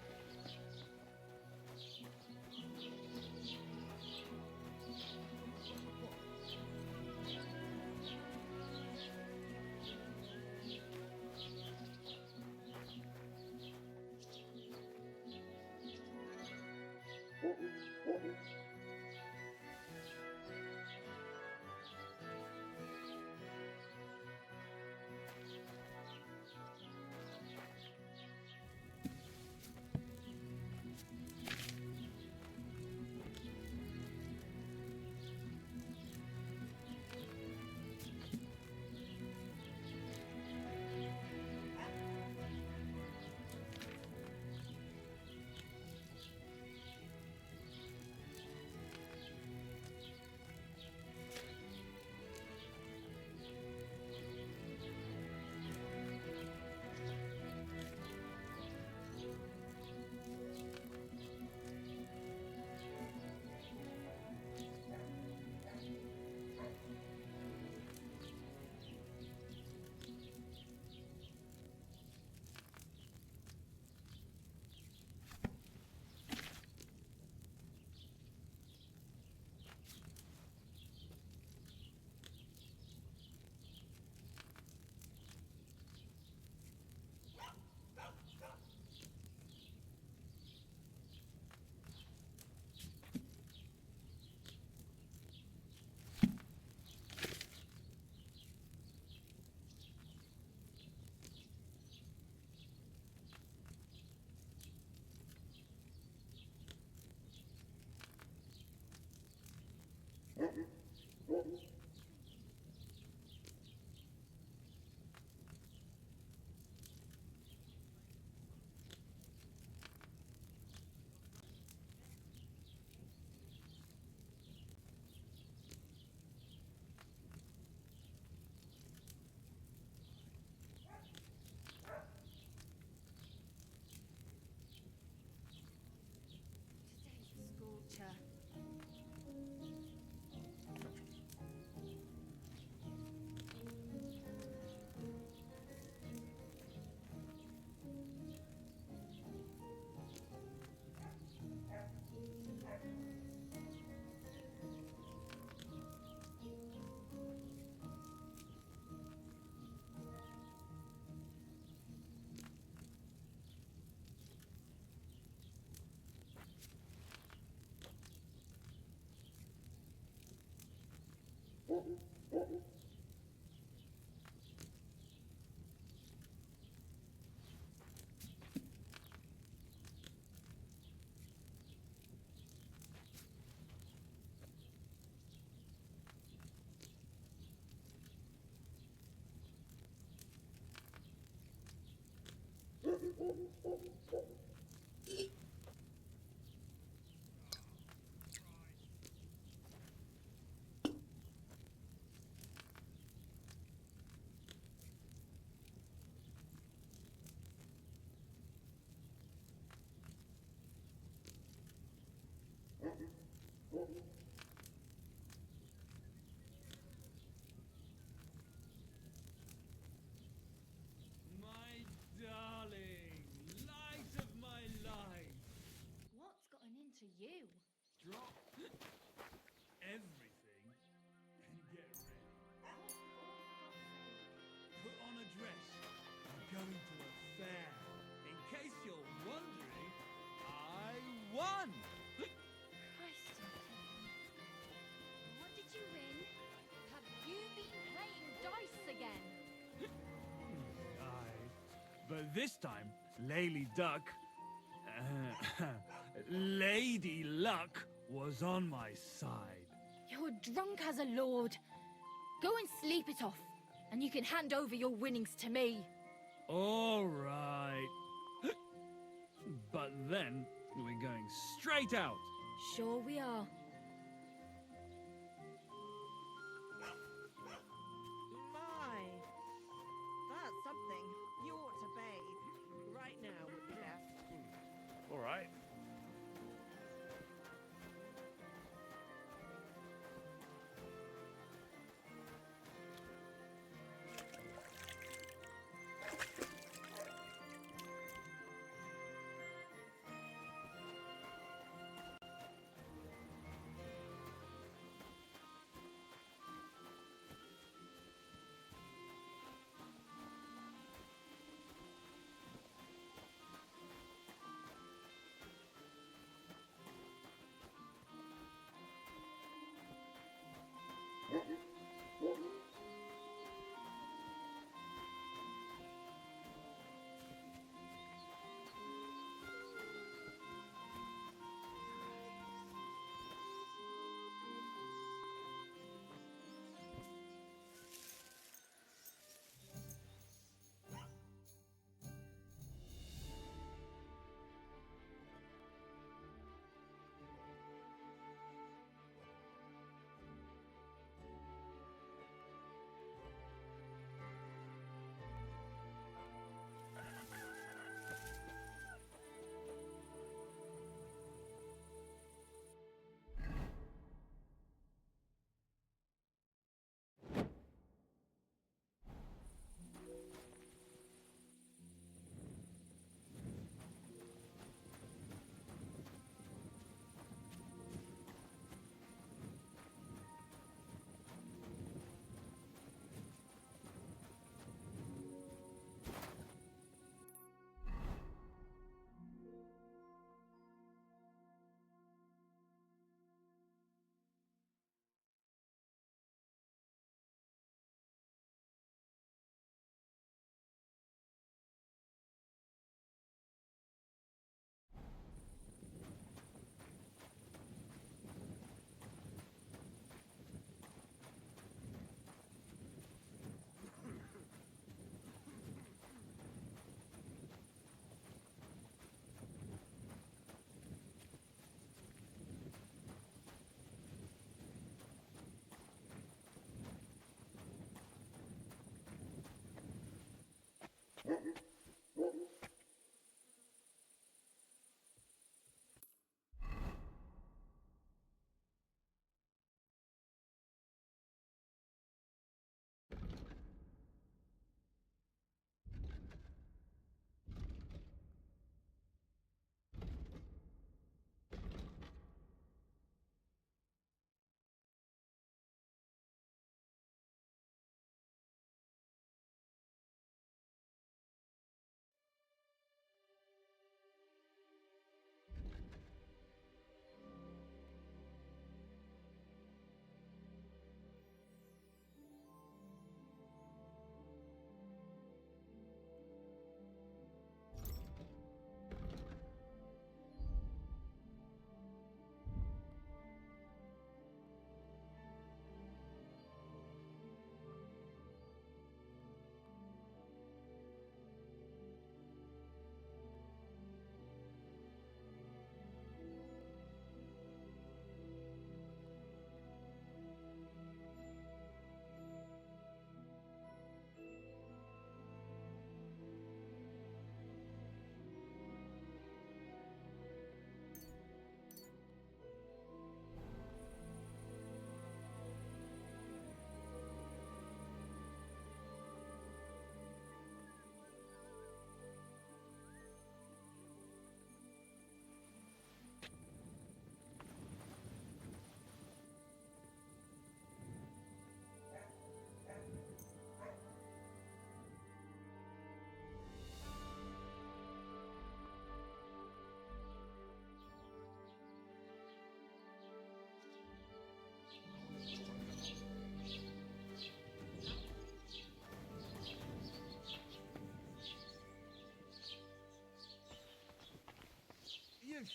Scorcher. My darling, light of my life. What's gotten into you? Drop everything and get ready. Put on a dress. I'm going to a fair. In case you're wondering, I won! Christ in heaven. What did you win? Have you been playing dice again? Aye. But this time, Lady Duck... Lady Luck was on my side. You're drunk as a lord. Go and sleep it off, and you can hand over your winnings to me. All right. But then, we're going straight out. Sure we are. My, that's something. You ought to bathe. Right now would be best. All right.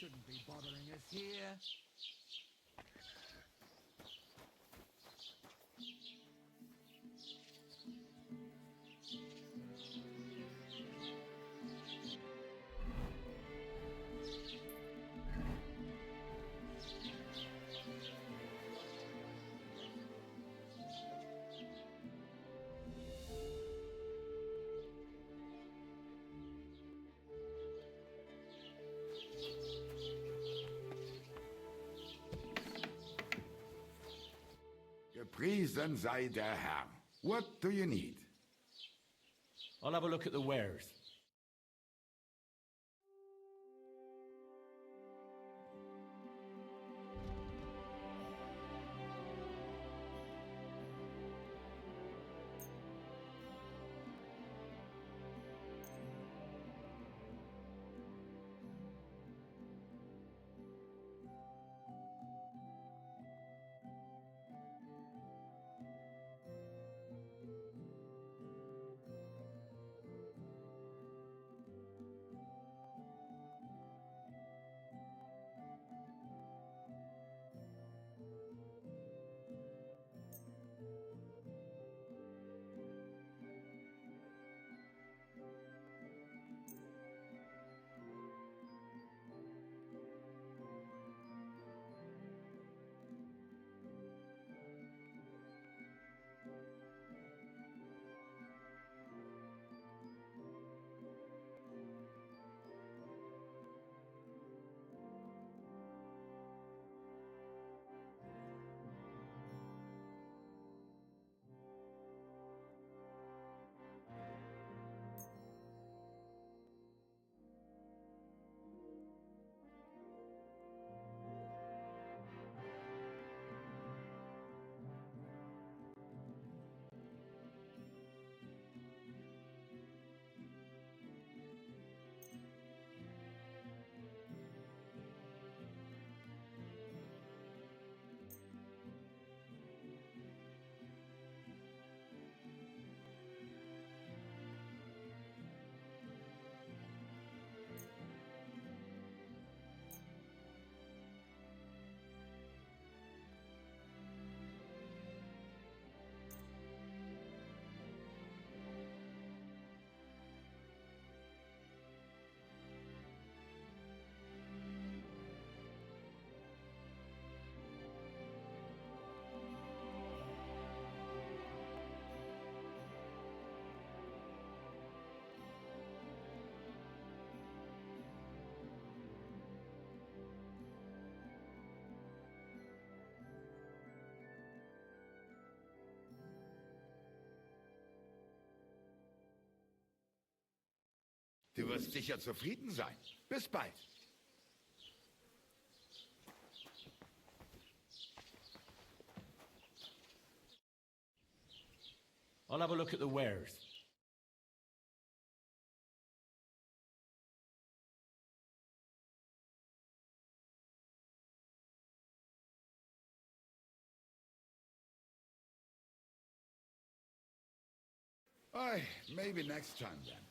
shouldn't be bothering us here. Gepriesen sei der Herr. What do you need? I'll have a look at the wares. Du wirst sicher zufrieden sein. Bis bald. I'll have a look at the wares. Aye, maybe next time then.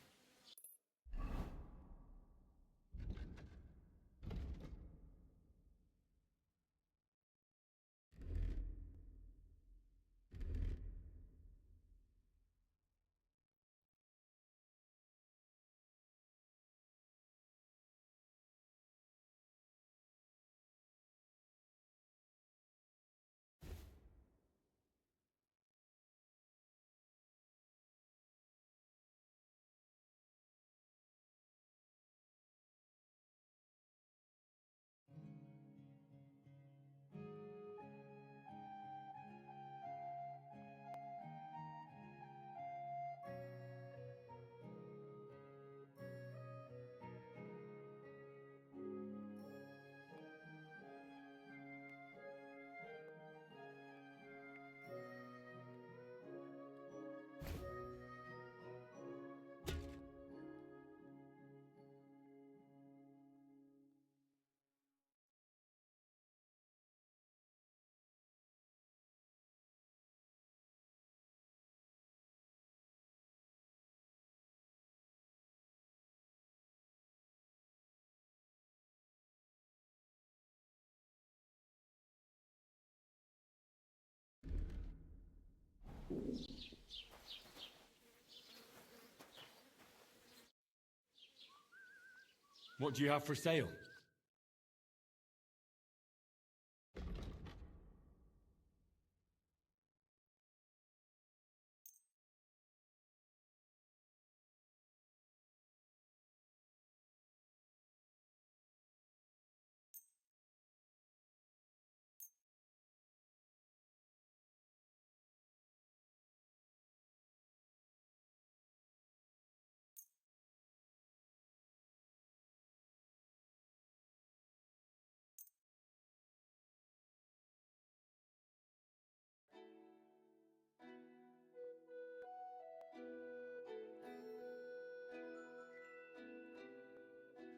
What do you have for sale?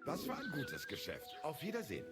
Das war ein gutes Geschäft. Auf Wiedersehen.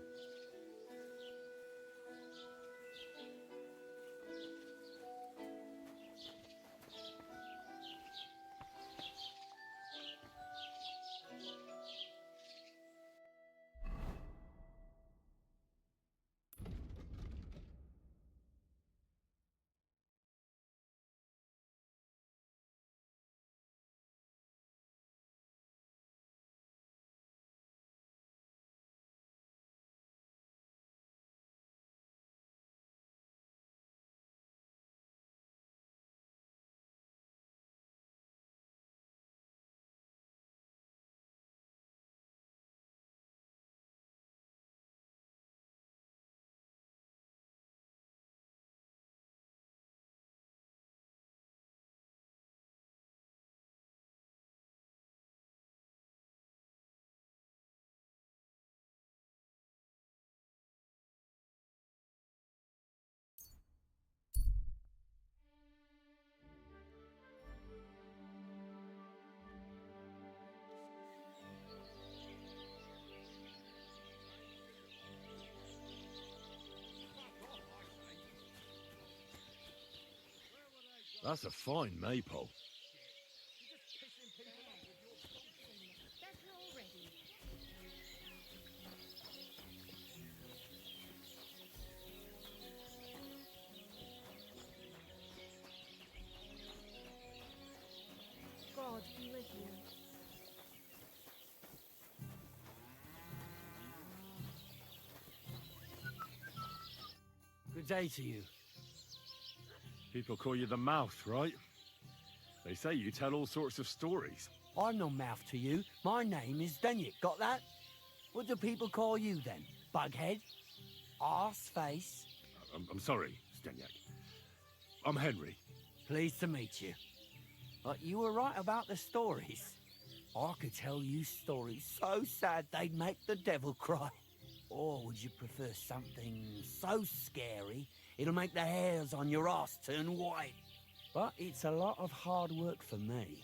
That's a fine maypole. God be with you. Good day to you. People call you the Mouth, right? They say you tell all sorts of stories. I'm no mouth to you. My name is Denyek. Got that? What do people call you then? Bughead? Arseface? I'm sorry, Stenyak. I'm Henry. Pleased to meet you. But you were right about the stories. I could tell you stories so sad they'd make the devil cry. Or would you prefer something so scary it'll make the hairs on your ass turn white? But it's a lot of hard work for me.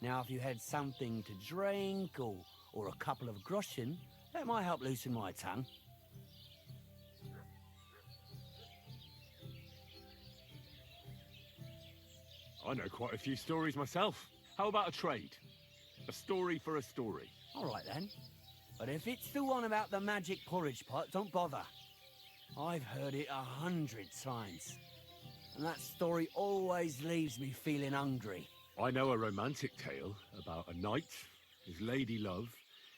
Now, if you had something to drink or a couple of groschen, that might help loosen my tongue. I know quite a few stories myself. How about a trade? A story for a story. All right, then. But if it's the one about the magic porridge pot, don't bother. I've heard it 100 times. And that story always leaves me feeling hungry. I know a romantic tale about a knight, his lady love,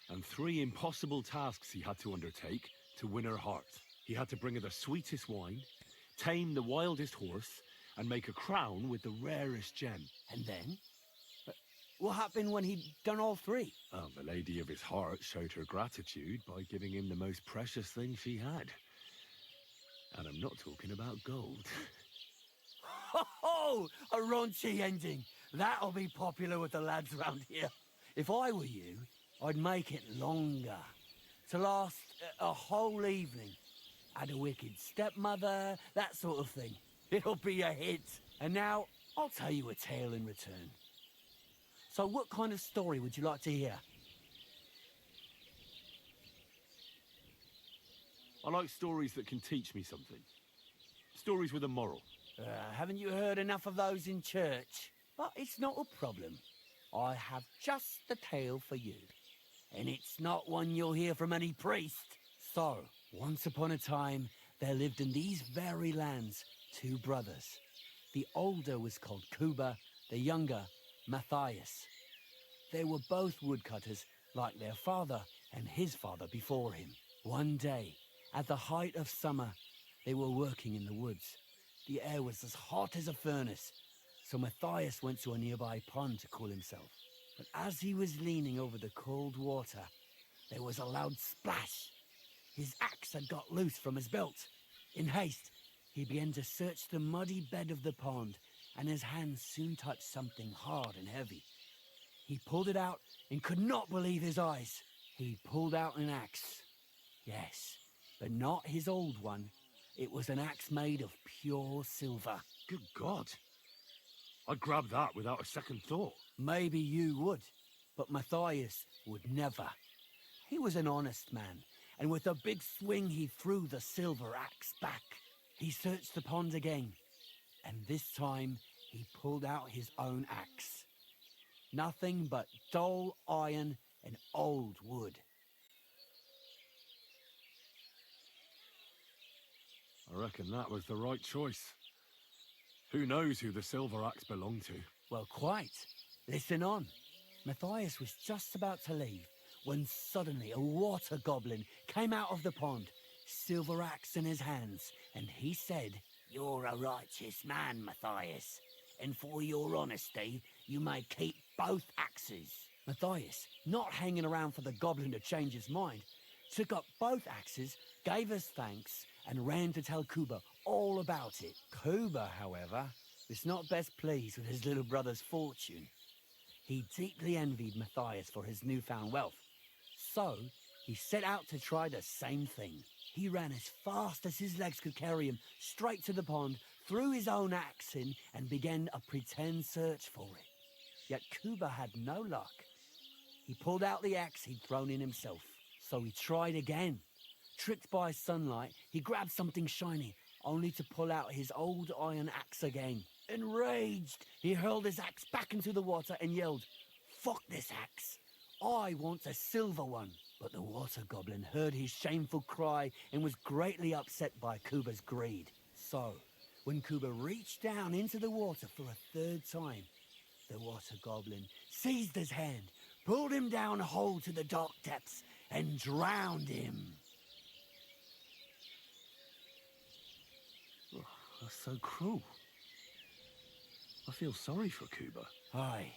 and 3 impossible tasks he had to undertake to win her heart. He had to bring her the sweetest wine, tame the wildest horse, and make a crown with the rarest gem. And then? What happened when he'd done all 3? Well, the lady of his heart showed her gratitude by giving him the most precious thing she had. And I'm not talking about gold. Ho! A raunchy ending. That'll be popular with the lads round here. If I were you, I'd make it longer. To last a whole evening. Add a wicked stepmother, that sort of thing. It'll be a hit. And now, I'll tell you a tale in return. So what kind of story would you like to hear? I like stories that can teach me something. Stories with a moral. Haven't you heard enough of those in church? But it's not a problem. I have just the tale for you. And it's not one you'll hear from any priest. So, once upon a time, there lived in these very lands 2 brothers. The older was called Kuba, the younger, Matthias. They were both woodcutters, like their father, and his father before him. One day, at the height of summer, they were working in the woods. The air was as hot as a furnace, so Matthias went to a nearby pond to cool himself. But as he was leaning over the cold water, there was a loud splash. His axe had got loose from his belt. In haste, he began to search the muddy bed of the pond, and his hands soon touched something hard and heavy. He pulled it out and could not believe his eyes. He pulled out an axe. Yes, but not his old one. It was an axe made of pure silver. Good God. I'd grab that without a second thought. Maybe you would, but Matthias would never. He was an honest man, and with a big swing he threw the silver axe back. He searched the pond again, and this time he pulled out his own axe. Nothing but dull iron and old wood. I reckon that was the right choice. Who knows who the silver axe belonged to? Well, quite. Listen on. Matthias was just about to leave when suddenly a water goblin came out of the pond, silver axe in his hands, and he said, "You're a righteous man, Matthias, and for your honesty, you may keep both axes." Matthias, not hanging around for the goblin to change his mind, took up both axes, gave us thanks, and ran to tell Kuba all about it. Kuba, however, was not best pleased with his little brother's fortune. He deeply envied Matthias for his newfound wealth. So, he set out to try the same thing. He ran as fast as his legs could carry him straight to the pond, threw his own axe in, and began a pretend search for it. Yet Kuba had no luck. He pulled out the axe he'd thrown in himself. So he tried again. Tricked by sunlight, he grabbed something shiny, only to pull out his old iron axe again. Enraged, he hurled his axe back into the water and yelled, "Fuck this axe! I want a silver one." But the water goblin heard his shameful cry and was greatly upset by Kuba's greed. So, when Kuba reached down into the water for a third time, the water goblin seized his hand, pulled him down whole to the dark depths, and drowned him. That's so cruel. I feel sorry for Kuba. Aye,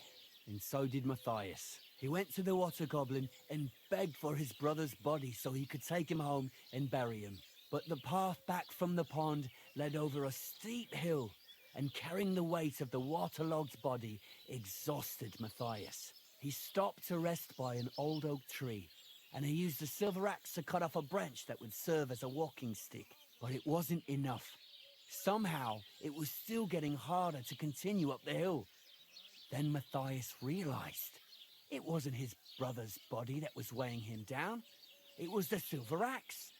and so did Matthias. He went to the water goblin and begged for his brother's body so he could take him home and bury him. But the path back from the pond led over a steep hill, and carrying the weight of the waterlogged body exhausted Matthias. He stopped to rest by an old oak tree, and he used the silver axe to cut off a branch that would serve as a walking stick. But it wasn't enough. Somehow, it was still getting harder to continue up the hill. Then Matthias realized it wasn't his brother's body that was weighing him down. It was the silver axe.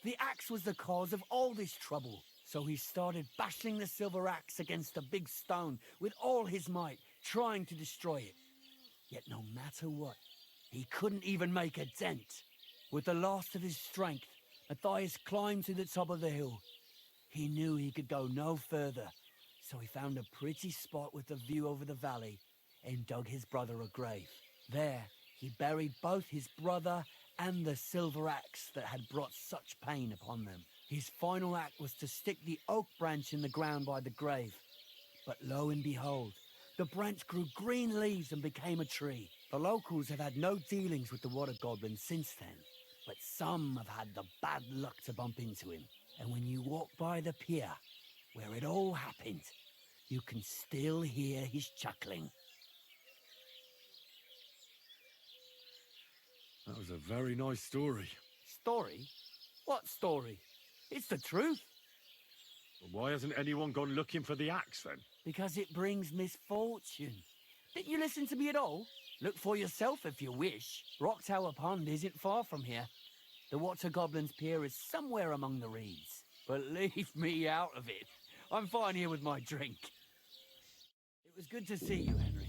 The axe was the cause of all this trouble. So he started bashing the silver axe against a big stone with all his might, trying to destroy it. Yet no matter what, he couldn't even make a dent. With the last of his strength, Matthias climbed to the top of the hill. He knew he could go no further, so he found a pretty spot with a view over the valley and dug his brother a grave. There, he buried both his brother and the silver axe that had brought such pain upon them. His final act was to stick the oak branch in the ground by the grave. But lo and behold, the branch grew green leaves and became a tree. The locals have had no dealings with the water goblin since then, but some have had the bad luck to bump into him. And when you walk by the pier, where it all happened, you can still hear his chuckling. That was a very nice story. Story? What story? It's the truth. Well, why hasn't anyone gone looking for the axe then? Because it brings misfortune. Didn't you listen to me at all? Look for yourself if you wish. Rock Tower Pond isn't far from here. The Water Goblin's Pier is somewhere among the reeds. But leave me out of it. I'm fine here with my drink. It was good to see you, Henry.